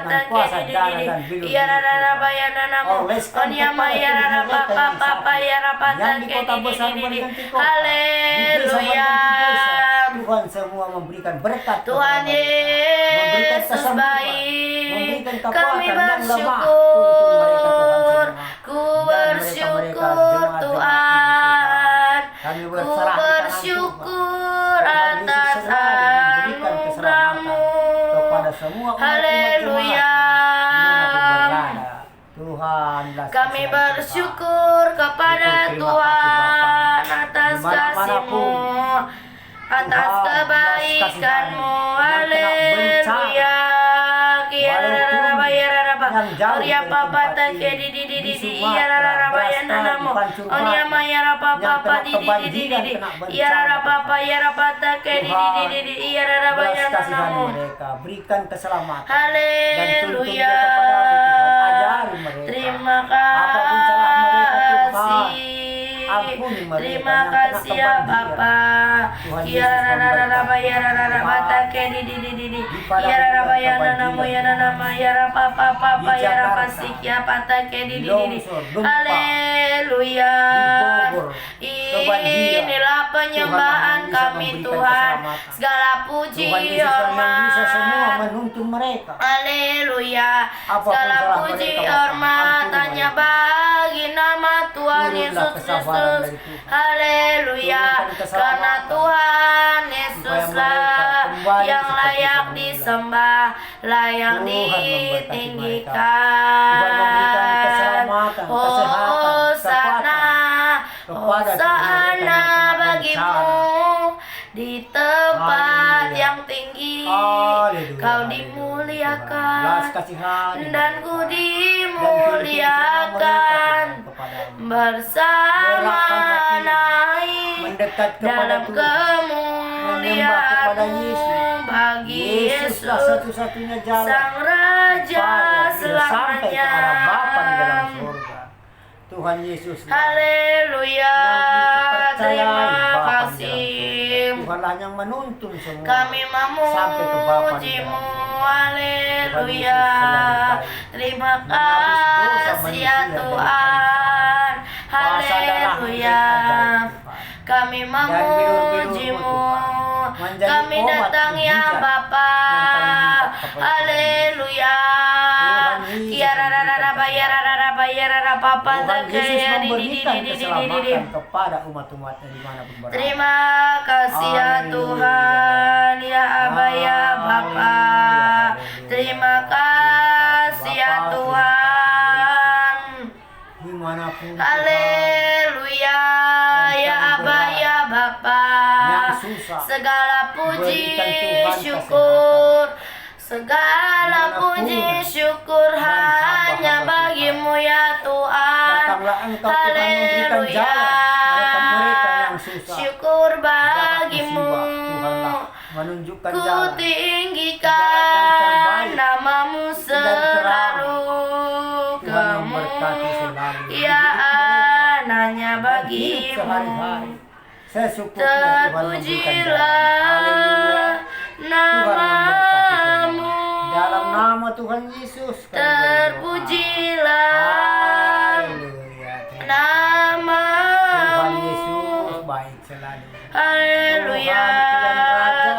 dengan kuasa darah dan bilu-bilu Tuhan. Oleskan kepada mereka yang di kota besar berganti kota, di desa haleluya, berganti desa. Tuhan semua memberikan berkat Tuhan kepada mereka, memberikan Yesus kesembuhan, baik, memberikan kami kekuatan dan lemah untuk mereka bersyukur, Tuhan semua. ku Dan bersyukur jemaat-jemaat Tuhan, kami ku berserah di tangan bersyukur Tuhan. Tuhan atas Yesus selalu memberikan keselamatan anugerah-Mu, kepada semua umat haleluya, Tuhanlah kami keselamatan bersyukur kepada Terima kasih, Tuhan Bapa. atas Dimanapun kasih-Mu, atas Tuhan, kebaikan-Mu, yang kena haleluya. Walaupun yang jauh Oria dari papa tempat take ini, di di iya rara Sumatera, baya Basta, nanamu. di Pancurmata, Onia maya rapa yang papa kena di kebanjiran, kena bencana, iya rara papa Tuhan. ya rapa take Tuhan, di iya rara baya belas kasihan nanamu. mereka, berikan keselamatan dan tuntun Haleluya. mereka kepada Tuhan, ajari mereka Terima apapun salah mereka Tuhan, kasih. ampuni mereka Terima yang kena kasih ya kebanjiran. Bapa. Tuhan Yesus Yarararaba yarararaba take di Yararabayana namo yana nama yarapapa yarapasikia patake di Haleluya. Inilah penyembahan kami Tuhan. Segala puji hormat. menuntun mereka. Haleluya. Segala puji hormat hanya bagi nama Tuhan Yesus Kristus. Haleluya. Karena Tuhan Yesuslah yang layak disembah, layak ditinggikan. Hosana, Hosana bagimu di tempat yang tinggi. Kau dimuliakan dan ku dimuliakan bersama naik dalam kemuliaan-Mu bagi Yesus satu-satunya jalan Sang Raja selamanya. Tuhan Yesus, Haleluya. Terima kasih. Tuhanlah yang menuntun semua. Kami memuji-Mu. Haleluya. Terima kasih ya Tuhan. Haleluya. Kami memuji-Mu. Kami datang ya Bapa. Haleluya. Tuhan Yesus memberikan keselamatan kepada umat-umatnya dimanapun berada. Terima kasih ya Tuhan, ya Aba ya Bapa. Terima kasih ya Tuhan. Dimanapun Haleluya, ya Aba ya Bapa. Segala puji syukur, segala puji syukur hanya bagi-Mu ya Tuhan. Haleluya. Syukur bagi-Mu. Ku tinggikan nama-Mu selalu. Kemuliaan hanya bagi-Mu. Terpujilah nama-Mu. Dalam nama Tuhan Yesus terpujilah nama-Mu. Tuhan Yesus baik selalu. Haleluya.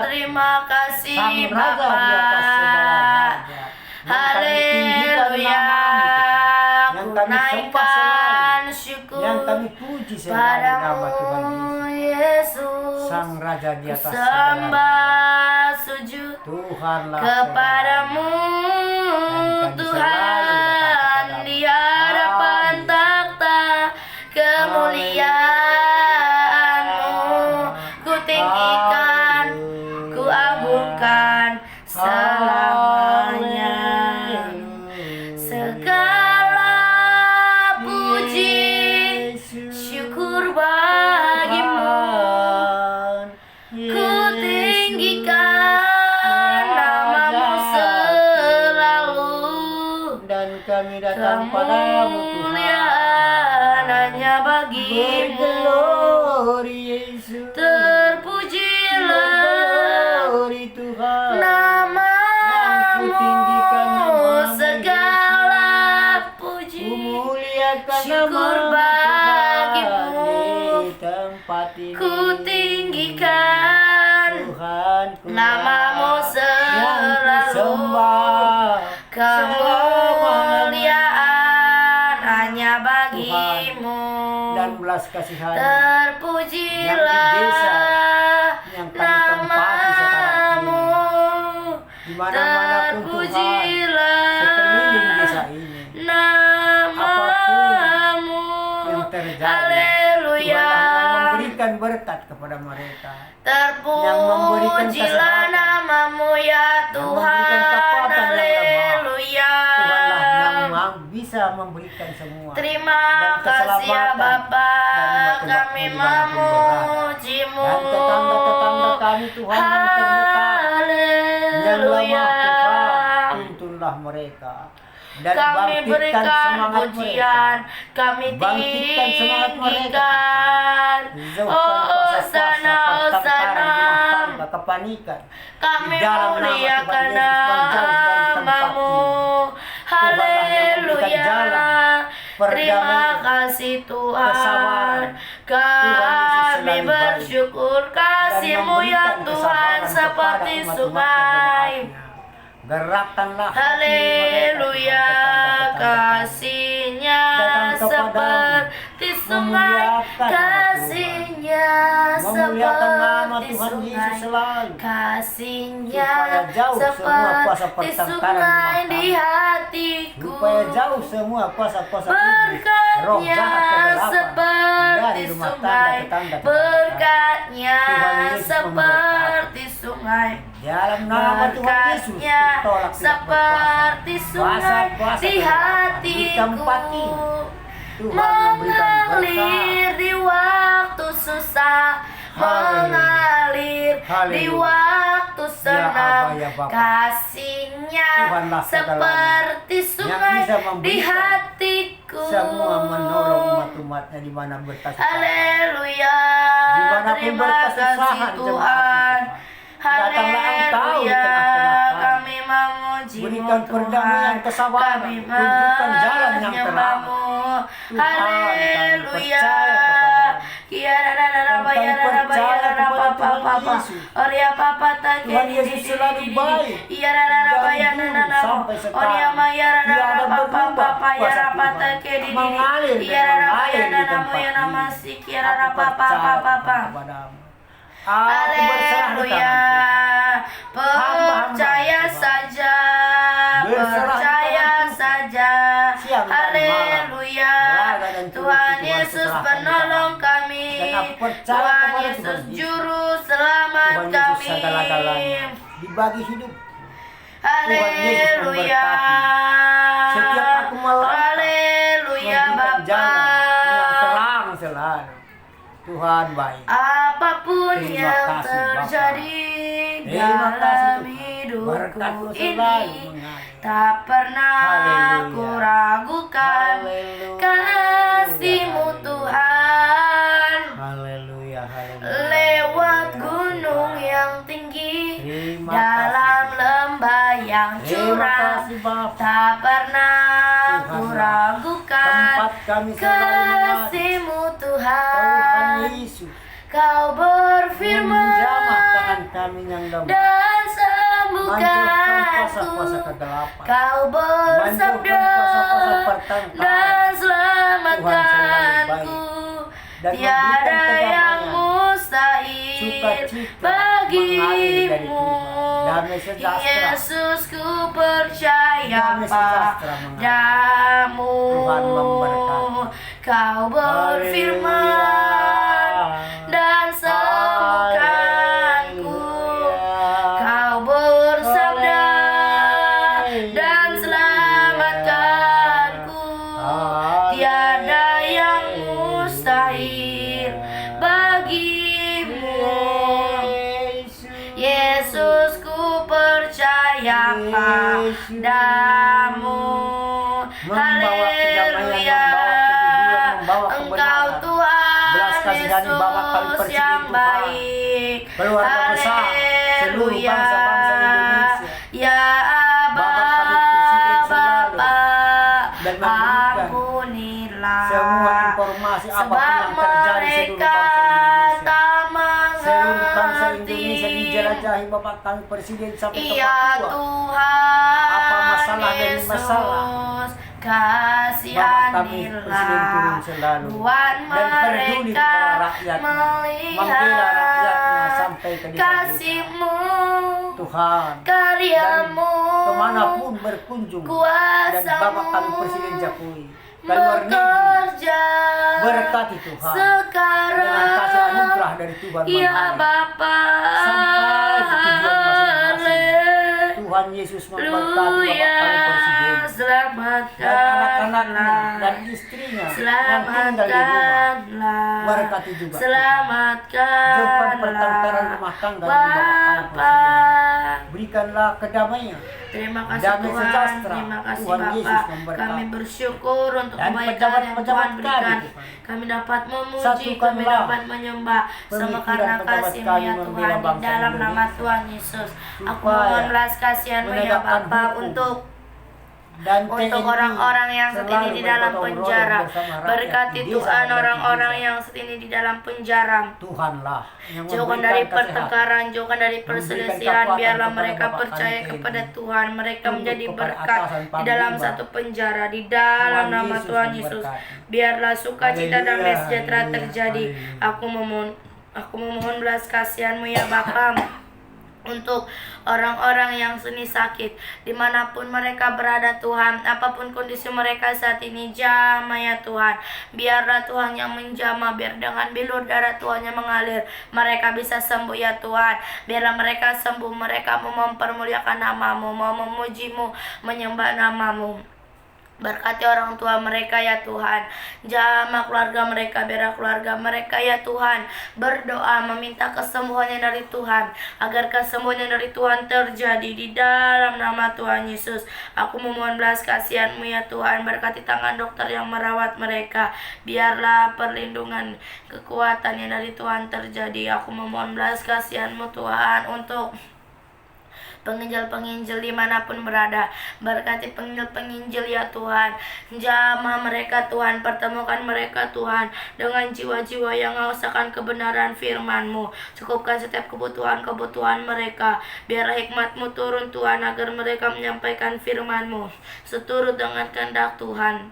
Terima kasih Bapa. Haleluya. Ku naikkan syukur padamu Yesus. Sang Raja di atas sembah sujud Tuhanlah kepadamu Tuhan di hadapan takhta kemuliaan-Mu. Ku tinggikan, ku agungkan selamanya. Segala puji syukur bagi-Mu. Ku tinggikan nama-Mu selalu. Dan kami datang padamu Kemuliaan hanya bagi-Mu. Berglori Yesus. Terpujilah Tuhan. nama-Mu. Segala puji syukur bagi-Mu. Ku tinggikan nama-Mu selalu. Kemuliaan hanya bagi-Mu. Dan belas kasihan Terpujilah nama-Mu. dimana-mana pun Tuhan, sekeliling desa ini, nama-Mu. yang terjadi, Haleluya. Tuhanlah yang memberikan berkat kepada mereka. Terpujilah nama-Mu ya Tuhan. Haleluya. Tuhanlah yang bisa memberikan semua. Terima kasih ya Bapa. Kami memuji-Mu. Dan tetangga-tetangga kami Tuhan yang terdekat, yang lemah Tuhan, tuntunlah mereka. Dan kami bangkitkan berikan semangat pujian, kami Bangkitkan semangat mereka. tinggikan. Jauhkan Oh, kuasa-kuasa, Hosana, pertengkaran, Hosana. rumah tangga, kepanikan. Kami Di dalam nama muliakan Tuhan Yesus, menjauh dari tempat namamu. ini. Tuhanlah yang memberikan Haleluya. jalan, Terima perdamaian, kasih Tuhan. kesabaran. Kami Yesus selalu baik. bersyukur Dan kasih-Mu ya memberikan Tuhan kesabaran seperti kepada umat-umat sungai. dan jemaatnya. Gerakkanlah hati Haleluya, mereka, kasih-Nya datang kepadamu, seperti sungai, memuliakan nama kasih-Nya memuliakan nama seperti Tuhan Yesus sungai, selalu. kasih-Nya Supaya jauh semua kuasa seperti pertengkaran sungai rumah di tangga. hatiku. Supaya jauh semua kuasa-kuasa iblis, roh Berkatnya jahat kegelapan seperti dari rumah tangga sungai, tetangga. berkatnya Tuhan Yesus seperti sungai, Dalam nama Tuhan Yesus, berkatnya tolak tidak seperti berkuasa. sungai Kuasa-kuasa di kegelapan di hatiku, tempat ini. Tuhan memberikan mengalir di waktu susah, Haleluya. mengalir di Haleluya. waktu senang. Abba, ya Bapa. Kasih-Nya Tuhanlah seperti yang sungai bisa di memberikan hatiku. semua menolong umat-umatnya di mana berkasih. Haleluya, Dimanapun terima berkesusahan kasih jemaat Tuhan. Datanglah Engkau di Haleluya, tengah-tengah kami memuji-Mu Berikan perdamaian, Tuhan. kesabaran, Kami tunjukkan jalan yang terang. menyembah-Mu. Tuhan, Haleluya. kami percaya kepadamu. Kiara Kami percaya kepada Tuhan Yesus. Oria papa Tuhan Yesus selalu baik. Dari dulu sampai sekarang. Oria maya Tiada papa berubah papa ya kuasa rapata Tuhan. kedi Mengalir dan Kiara mengalir di nama tempat ya ini. nama si kiara Aku papa percaya papa. kepadamu. Aku berserah di Haleluya, tangan percaya Tuhan. saja, Berserah di percaya tangan Tuhan. saja. Siang dan Haleluya, Raga dan tubuh Tuhan Tuhan Yesus serahkan di penolong tangan. kami, Dan aku percaya Tuhan kepada Yesus Tuhan Yesus. juru selamat Tuhan Yesus kami. segala-galanya dibagi hidup. Haleluya, Setiap aku melangkah, haleluya memberikan Bapa. jalan yang terang selalu. Tuhan baik. Apapun Terima yang kasih, Bapa. terjadi Terima kasih, dalam Tuhan. hidupku Berkat-Mu selalu ini, mengalir. tak pernah Haleluya. aku ragukan Haleluya. kasih-Mu Tuhan. Haleluya, haleluya. Lewat gunung yang tinggi, Terima dalam kasih. lembah yang Terima curam, kasih, Bapa. tak pernah aku Tuhan, ragukan tempat kami selalu mengalir. kasih-Mu Tuhan Tuhan. Yesus Kau berfirman menjamah tangan kami yang lemah. dan Hancurkan kuasa-kuasa sembuhkanku. kegelapan. Kau bersabda Hancurkan kuasa-kuasa pertengkaran. dan Tuhan selalu selamatkanku. dan Tiada memberikan yang kedamaian. mustahil Sukacita mengalir dari bagimu. Tuhan. Damai sejahtera. Yesus ku percaya Damai sejahtera mengalir. padamu. Tuhan memberkati. Kau berfirman dan sembuhkanku. Kau bersabda dan selamatkanku. Tiada yang mustahil bagimu. Yesus ku percaya padamu. Membawa kedamaian, Haleluya, membawa kejujuran, membawa Engkau kebenaran. Tuhan Belas kasihan Bapa kami Yesus persegi yang Tuhan. baik. Keluarga besar seluruh Haleluya, bangsa-bangsa Indonesia. ya Aba Bapa kami persegi selalu Bapa, dan memberikan ampunilah semua informasi apapun sebab yang terjadi seluruh bangsa Indonesia. Seluruh bangsa mereka tak Indonesia mengerti. dijelajahi Bapak kami Presiden sampai ke Ya Papua. Tuhan Apa masalah demi Yesus, masalah. Bapak kami Presiden turun kasihanilah selalu buat dan peduli mereka kepada rakyatnya, membela rakyatnya sampai ke melihat desa-desa. kasih-Mu, Tuhan karya-Mu, kemanapun berkunjung dan Bapak kami kuasa-Mu Presiden Jokowi ke luar negeri bekerja berkati Tuhan sekarang dengan kasih anugerah dari Tuhan ya mengalir Bapa. sampai ke tujuan masing-masing. Tuhan Tuhan Yesus memberkati Bapak Haleluya, kami Presiden dan anak-anaknya dan selamatkanlah, istrinya yang tinggal di rumah. selamatkanlah, Berkati juga jauhkan pertengkaran selamatkanlah, rumah tangga dari Bapak kami Bapa. Presiden. Berikanlah kedamaian Terima kasih damai Tuhan, sejahtera. terima kasih Tuhan Yesus Bapa. memberkati. Kami bersyukur untuk Dan kebaikan yang pejabat-pejabat Tuhan kami, berikan. Tuhan. Kami dapat memuji, Satukanlah kami dapat menyembah sama pemikiran karena pejabat kasih-Mu kami ya membela Tuhan di bangsa dalam nama Indonesia. Tuhan Yesus. Aku Supaya mohon belas kasihan-Mu ya menegakkan Bapa hukum untuk dan untuk TNI orang-orang yang saat ini selalu di dalam bergotong royong penjara. bersama rakyat Berkati di desa Tuhan dan di orang-orang desa. yang saat ini di dalam penjara. Tuhanlah yang Jauhkan memberikan dari kesehatan. pertengkaran, jauhkan dari perselisihan. kekuatan Biarlah kepada mereka Bapak percaya kami kepada TNI. Tuhan. Mereka Tunduk menjadi kepada berkat atasan di dalam panglima. satu penjara. Di dalam Tuhan nama Yesus Tuhan Yesus, memberkati. biarlah sukacita Haleluya, damai sejahtera haleluya, terjadi. haleluya. Aku memohon belas kasihan-Mu ya Bapa untuk orang-orang yang seni sakit dimanapun mereka berada Tuhan, apapun kondisi mereka saat ini, jamah ya Tuhan. Biarlah Tuhan yang menjamah, biar dengan bilur darah Tuhan yang mengalir mereka bisa sembuh ya Tuhan. Biarlah mereka sembuh, mereka mau mempermuliakan nama-Mu, mau memuji-Mu, menyembah nama-Mu. Berkati orang tua mereka ya Tuhan. Jamah keluarga mereka, biarlah keluarga mereka ya Tuhan berdoa meminta kesembuhannya dari Tuhan, agar kesembuhannya dari Tuhan terjadi di dalam nama Tuhan Yesus. Aku memohon belas kasihan-Mu ya Tuhan. Berkati tangan dokter yang merawat mereka, biarlah perlindungan kekuatannya dari Tuhan terjadi. Aku memohon belas kasihan-Mu Tuhan untuk penginjil-penginjil dimanapun berada. Berkati penginjil-penginjil ya Tuhan. Jamah mereka Tuhan, pertemukan mereka Tuhan dengan jiwa-jiwa yang haus akan kebenaran firman-Mu. Cukupkan setiap kebutuhan-kebutuhan mereka. Biarlah hikmat-Mu turun Tuhan, agar mereka menyampaikan firman-Mu seturut dengan kehendak Tuhan.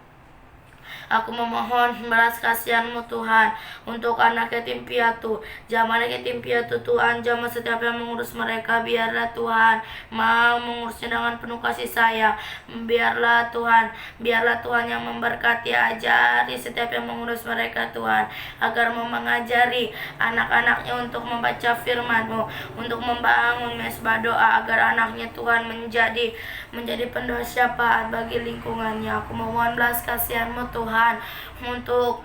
Aku memohon belas kasihan-Mu Tuhan untuk anak yatim piatu. Jamah anak yatim piatu Tuhan, jamah setiap yang mengurus mereka. Biarlah Tuhan mau mengurusnya dengan penuh kasih sayang. Biarlah Tuhan yang memberkati, ajari setiap yang mengurus mereka Tuhan, agar mau mengajari anak-anaknya untuk membaca firman-Mu, untuk membangun mesbah doa, agar anaknya Tuhan menjadi pendoa syafaat bagi lingkungannya. Aku memohon belas kasihan-Mu Tuhan untuk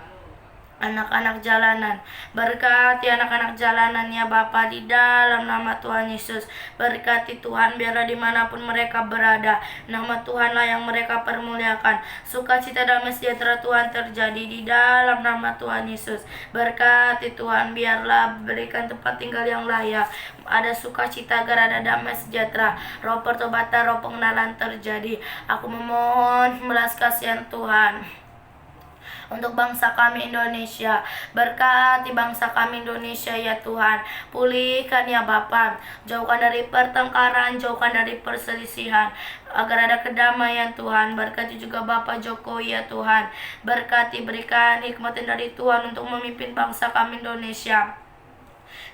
anak-anak jalanan. Berkati anak-anak jalanan ya Bapa di dalam nama Tuhan Yesus. Berkati Tuhan, biarlah dimanapun mereka berada, nama Tuhanlah yang mereka permuliakan. Sukacita damai sejahtera Tuhan terjadi di dalam nama Tuhan Yesus. Berkati Tuhan, biarlah berikan tempat tinggal yang layak, ada sukacita, agar ada damai sejahtera, roh pertobatan, roh pengenalan terjadi. Aku memohon belas kasihan Tuhan untuk bangsa kami Indonesia. Berkati bangsa kami Indonesia ya Tuhan. Pulihkan ya Bapa, jauhkan dari pertengkaran, jauhkan dari perselisihan, agar ada kedamaian Tuhan. Berkati juga Bapak Jokowi ya Tuhan. Berkati, berikan hikmat dari Tuhan untuk memimpin bangsa kami Indonesia.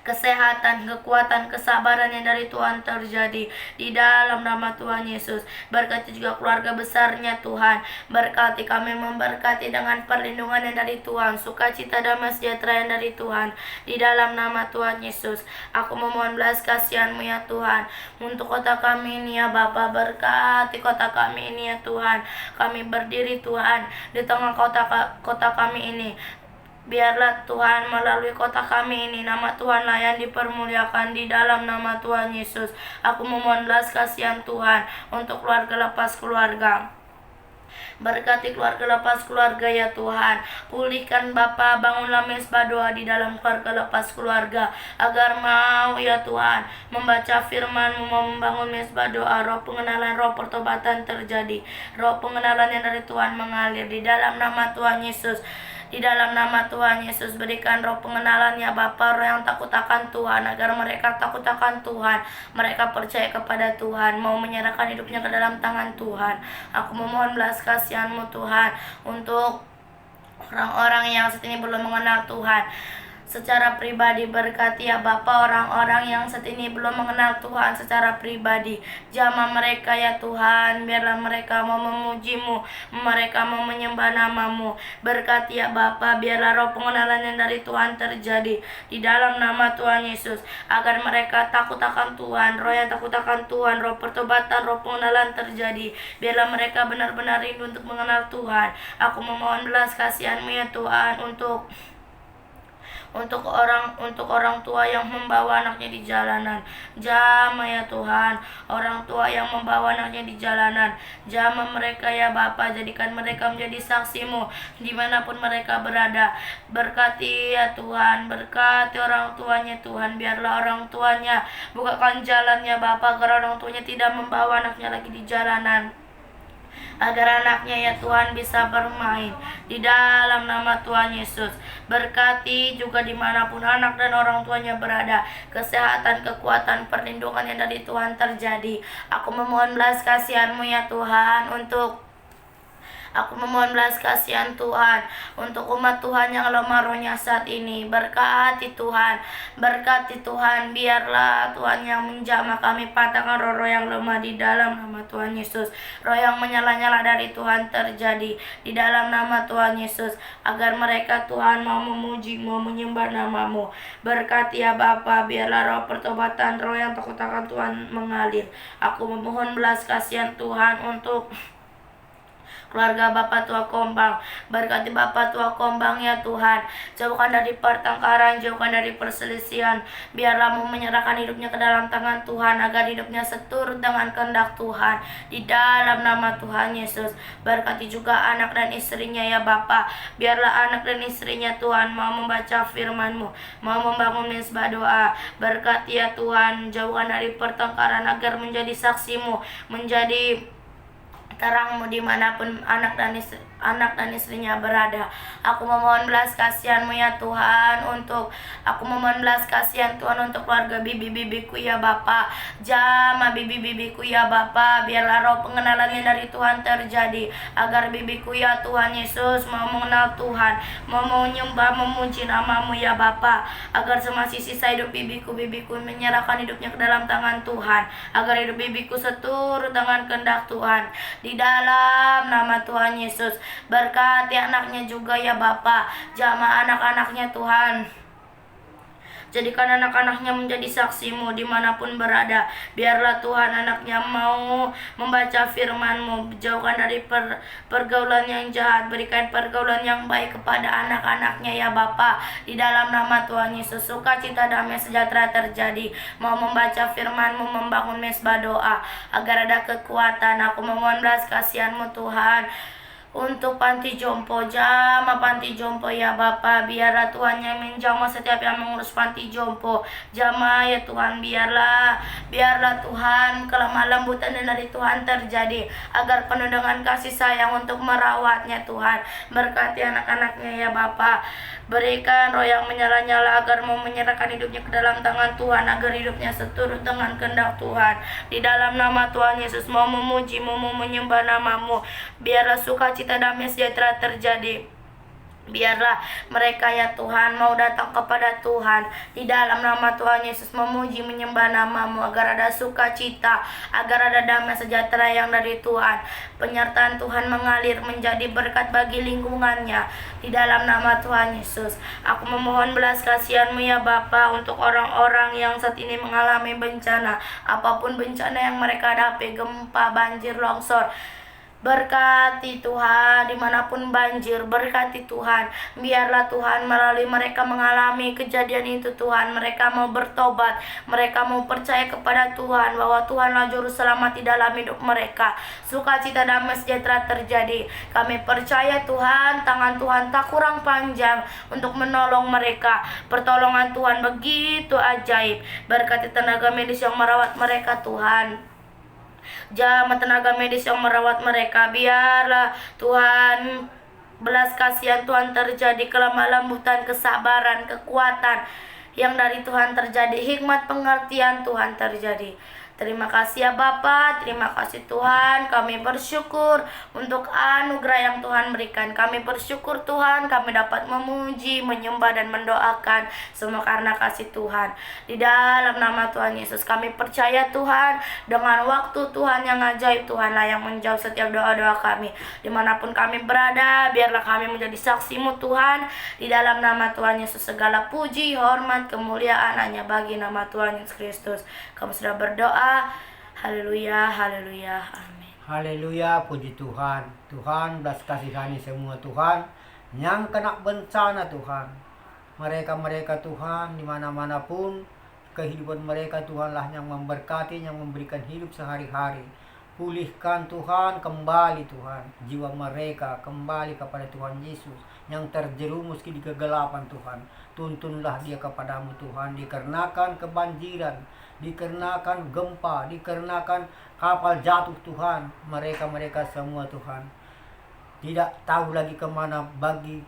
Kesehatan, kekuatan, kesabaran yang dari Tuhan terjadi di dalam nama Tuhan Yesus. Berkati juga keluarga besarnya Tuhan. Berkati kami, memberkati dengan perlindungan yang dari Tuhan, sukacita damai sejahtera yang dari Tuhan di dalam nama Tuhan Yesus. Aku memohon belas kasihan-Mu ya Tuhan untuk kota kami ini ya Bapa. Berkati kota kami ini ya Tuhan. Kami berdiri Tuhan di tengah kota kami ini. Biarlah Tuhan melalui kota kami ini, nama Tuhanlah yang dipermuliakan di dalam nama Tuhan Yesus. Aku memohon belas kasihan Tuhan untuk keluarga lepas keluarga. Berkati keluarga lepas keluarga ya Tuhan. Pulihkan Bapa, bangunlah mesbah doa di dalam keluarga lepas keluarga, agar mau ya Tuhan membaca firman-Mu, mau membangun mesbah doa. Roh pengenalan, roh pertobatan terjadi, roh pengenalan yang dari Tuhan mengalir di dalam nama Tuhan Yesus. Di dalam nama Tuhan Yesus, berikan roh pengenalannya Bapa, roh yang takut akan Tuhan, agar mereka takut akan Tuhan, mereka percaya kepada Tuhan, mau menyerahkan hidupnya ke dalam tangan Tuhan. Aku memohon belas kasihan-Mu Tuhan untuk orang-orang yang saat ini belum mengenal Tuhan. secara pribadi. Berkati ya Bapa orang-orang yang saat ini belum mengenal Tuhan secara pribadi. Jamah mereka ya Tuhan, biarlah mereka mau memuji-Mu, mereka mau menyembah nama-Mu. Berkati ya Bapa, biarlah roh pengenalan yang dari Tuhan terjadi di dalam nama Tuhan Yesus, agar mereka takut akan Tuhan, roh yang takut akan Tuhan, roh pertobatan, roh pengenalan terjadi. Biarlah mereka benar-benar rindu untuk mengenal Tuhan. Aku memohon belas kasihan-Mu ya Tuhan untuk orang tua yang membawa anaknya di jalanan. Jamah ya Tuhan, orang tua yang membawa anaknya di jalanan. Jamah mereka ya Bapa, jadikan mereka menjadi saksi-Mu dimanapun mereka berada. Berkati ya Tuhan, berkati orang tuanya Tuhan. Biarlah orang tuanya bukakan jalannya Bapa, agar orang tuanya tidak membawa anaknya lagi di jalanan, agar anaknya ya Tuhan bisa bermain di dalam nama Tuhan Yesus. Berkati juga dimanapun anak dan orang tuanya berada, kesehatan, kekuatan, perlindungan yang dari Tuhan terjadi. Aku memohon belas kasihan-Mu ya Tuhan Aku memohon belas kasihan Tuhan untuk umat Tuhan yang lemah rohnya saat ini. Berkati Tuhan, biarlah Tuhan yang menjamah kami, patahkan roh-roh yang lemah di dalam nama Tuhan Yesus. Roh yang menyala-nyala dari Tuhan terjadi di dalam nama Tuhan Yesus, agar mereka Tuhan mau memuji, mau menyembah nama-Mu. Berkati ya Bapa, biarlah roh pertobatan, roh yang takut akan Tuhan mengalir. Aku memohon belas kasihan Tuhan untuk keluarga Bapak Tua Kombang. Berkati Bapak Tua Kombang ya Tuhan, jauhkan dari pertengkaran, jauhkan dari perselisihan. Biarlah Mu menyerahkan hidupnya ke dalam tangan Tuhan, agar hidupnya seturut dengan kehendak Tuhan di dalam nama Tuhan Yesus. Berkati juga anak dan istrinya ya Bapa, biarlah anak dan istrinya Tuhan mau membaca firman-Mu, mau membangun mezbah doa. Berkati ya Tuhan, jauhkan dari pertengkaran, agar menjadi saksi-Mu, menjadi terang-Mu dimanapun anak dan istrinya berada. Aku memohon belas kasihan-Mu ya Tuhan untuk keluarga bibi-bibiku ya Bapa. Jamah bibi-bibiku ya Bapa, biarlah roh pengenalannya dari Tuhan terjadi, agar bibiku ya Tuhan Yesus mau mengenal Tuhan, mau menyembah, memuji nama-Mu ya Bapa, agar semasih sisa hidup bibiku menyerahkan hidupnya ke dalam tangan Tuhan, agar hidup bibiku seturut dengan kehendak Tuhan di dalam nama Tuhan Yesus. Berkati anaknya juga ya Bapa, jamah anak-anaknya Tuhan, jadikan anak-anaknya menjadi saksi-Mu dimanapun berada. Biarlah Tuhan anaknya mau membaca firman-Mu, jauhkan dari pergaulan yang jahat, berikan pergaulan yang baik kepada anak-anaknya ya Bapa, di dalam nama Tuhan Yesus. Sukacita, damai sejahtera terjadi. Mau membaca firman-Mu, membangun mezbah doa, agar ada kekuatan. Aku memohon belas kasihan-Mu Tuhan untuk panti jompo, jamah panti jompo ya Bapa, biarlah Tuhan yang menjamah setiap yang mengurus panti jompo. Jamah ya Tuhan, biarlah Tuhan kelemah lembutan dari Tuhan terjadi, agar penuh dengan kasih sayang untuk merawatnya Tuhan. Berkati anak-anaknya ya Bapa, berikan roh yang menyala-nyala, agar mau menyerahkan hidupnya ke dalam tangan Tuhan, agar hidupnya seturut dengan kehendak Tuhan di dalam nama Tuhan Yesus. Mau memuji-Mu, mau menyembah nama-Mu, biarlah sukacita, damai sejahtera terjadi. Biarlah mereka ya Tuhan mau datang kepada Tuhan di dalam nama Tuhan Yesus, memuji, menyembah nama-Mu, agar ada sukacita, agar ada damai sejahtera yang dari Tuhan. Penyertaan Tuhan mengalir menjadi berkat bagi lingkungannya di dalam nama Tuhan Yesus. Aku memohon belas kasihan-Mu ya Bapa untuk orang-orang yang saat ini mengalami bencana, apapun bencana yang mereka hadapi, gempa, banjir, longsor. Berkati Tuhan dimanapun banjir, berkati Tuhan, biarlah Tuhan melalui mereka mengalami kejadian itu Tuhan, mereka mau bertobat, mereka mau percaya kepada Tuhan bahwa Tuhanlah juru selamat di dalam hidup mereka. Sukacita, damai sejahtera terjadi. Kami percaya Tuhan, tangan Tuhan tak kurang panjang untuk menolong mereka. Pertolongan Tuhan begitu ajaib. Berkati tenaga medis yang merawat mereka Tuhan, jamah tenaga medis yang merawat mereka. Biarlah Tuhan belas kasihan Tuhan terjadi, kelemah lembutan, kesabaran, kekuatan yang dari Tuhan terjadi, hikmat pengertian Tuhan terjadi. Terima kasih ya Bapa, terima kasih Tuhan. Kami bersyukur untuk anugerah yang Tuhan berikan. Kami bersyukur Tuhan, kami dapat memuji, menyembah dan mendoakan semua karena kasih Tuhan. Di dalam nama Tuhan Yesus kami percaya Tuhan, dengan waktu Tuhan yang ajaib, Tuhanlah yang menjawab setiap doa-doa kami. Dimanapun kami berada, biarlah kami menjadi saksi-Mu Tuhan. Di dalam nama Tuhan Yesus segala puji, hormat, kemuliaan hanya bagi nama Tuhan Yesus Kristus. Kami sudah berdoa. Haleluya, haleluya, amin. Haleluya, puji Tuhan. Tuhan belas kasihani semua Tuhan yang kena bencana Tuhan. Mereka Tuhan di mana-mana pun kehidupan mereka Tuhanlah yang memberkati, yang memberikan hidup sehari-hari. Pulihkan Tuhan kembali Tuhan jiwa mereka kembali kepada Tuhan Yesus yang terjerumus di kegelapan Tuhan. Tuntunlah dia kepadamu Tuhan, dikarenakan kebanjiran, dikarenakan gempa, dikarenakan kapal jatuh Tuhan. Mereka semua Tuhan tidak tahu lagi kemana, bagi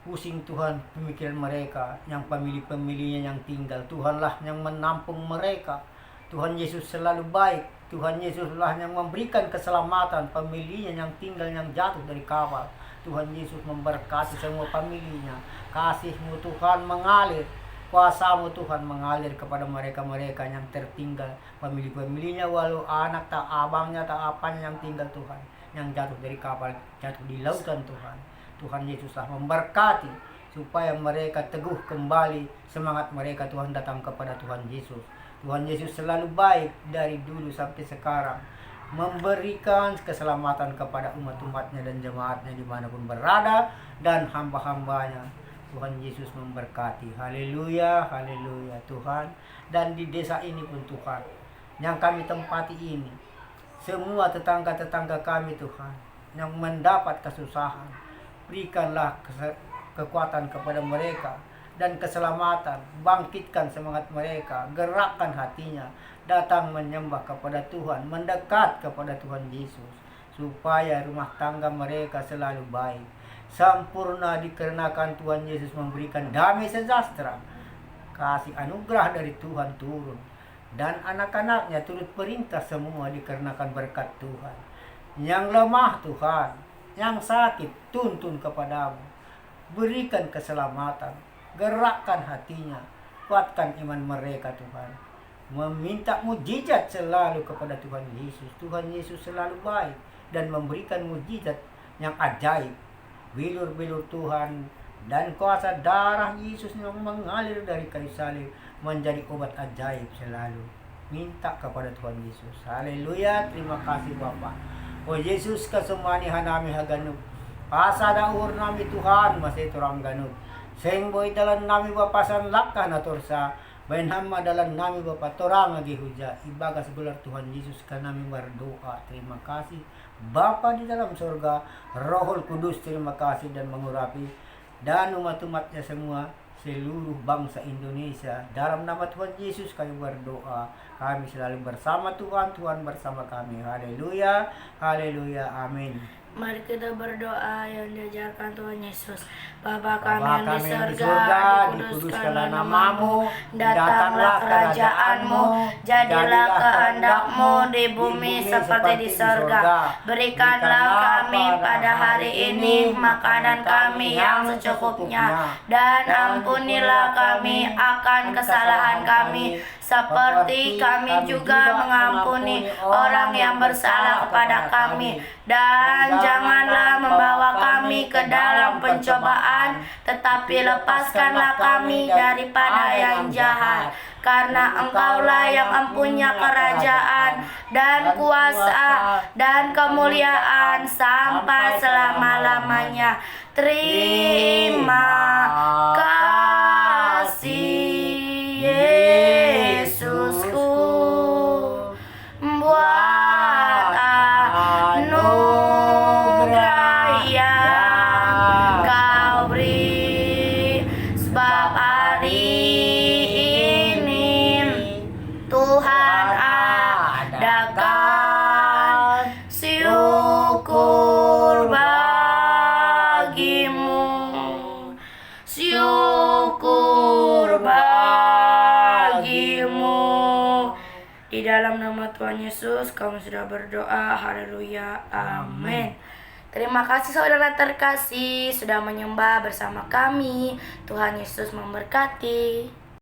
pusing Tuhan pemikiran mereka, yang pemilih-pemilihnya yang tinggal. Tuhanlah yang menampung mereka. Tuhan Yesus selalu baik. Tuhan Yesuslah yang memberikan keselamatan pemilihnya yang tinggal, yang jatuh dari kapal. Tuhan Yesus memberkati semua pemilihnya. Kasih-Mu Tuhan mengalir, kuasa-Mu Tuhan mengalir kepada mereka-mereka yang tertinggal, pemilih-pemilihnya, walau anak tak abangnya tak apanya yang tinggal Tuhan, yang jatuh dari kapal, jatuh di lautan Tuhan. Tuhan Yesuslah memberkati supaya mereka teguh kembali semangat mereka Tuhan datang kepada Tuhan Yesus. Tuhan Yesus selalu baik dari dulu sampai sekarang, memberikan keselamatan kepada umat-umatnya dan jemaatnya dimanapun berada dan hamba-hambanya. Tuhan Yesus memberkati. Haleluya, haleluya Tuhan. Dan di desa ini pun Tuhan, yang kami tempati ini, semua tetangga-tetangga kami Tuhan, yang mendapat kesusahan, berikanlah kekuatan kepada mereka dan keselamatan. Bangkitkan semangat mereka, gerakkan hatinya, datang menyembah kepada Tuhan, mendekat kepada Tuhan Yesus, supaya rumah tangga mereka selalu baik, sempurna, dikarenakan Tuhan Yesus memberikan damai sejahtera. Kasih anugerah dari Tuhan turun, dan anak-anaknya turut perintah semua dikarenakan berkat Tuhan. Yang lemah Tuhan, yang sakit tuntun kepadamu, berikan keselamatan, gerakkan hatinya, kuatkan iman mereka Tuhan. Meminta mujizat selalu kepada Tuhan Yesus. Tuhan Yesus selalu baik dan memberikan mujizat yang ajaib. Bilur-bilur Tuhan dan kuasa darah Yesus yang mengalir dari kayu salib menjadi obat ajaib selalu. Minta kepada Tuhan Yesus. Haleluya, terima kasih Bapa. Oh Yesus, kasumani hanami haganub. Pasada uhur nami Tuhan masih turang ganub. Seng boy dalan nami bapasan lakah na torsa. Bain hamma dalan nami bapa torang lagi huja. Ibagas gelar Tuhan Yesus kan nami berdoa. Terima kasih Bapa di dalam surga, Rohul Kudus terima kasih dan mengurapi, dan umat-umatnya semua seluruh bangsa Indonesia. Dalam nama Tuhan Yesus kami berdoa. Kami selalu bersama Tuhan, Tuhan bersama kami. Haleluya, haleluya, amin. Mari kita berdoa yang diajarkan Tuhan Yesus. Bapa Bapa kami yang di surga, dikuduskanlah namamu, datanglah kerajaanmu, jadilah kehendakmu di bumi seperti di surga. Berikanlah kami pada hari ini makanan kami yang secukupnya, dan ampunilah kami akan kesalahan kami, seperti kami juga mengampuni orang yang bersalah kepada kami. Dan janganlah membawa kami ke dalam pencobaan, tetapi lepaskanlah kami daripada yang jahat. Karena Engkaulah yang mempunyai kerajaan dan kuasa dan kemuliaan sampai selama-lamanya. Terima kasih Yesusku buat anugerah yang Kau beri, sebab hari ini Tuhan adakan syukur bagimu, syukur Tuhan Yesus, kami sudah berdoa. Haleluya. Amin. Terima kasih saudara terkasih sudah menyembah bersama kami. Tuhan Yesus memberkati.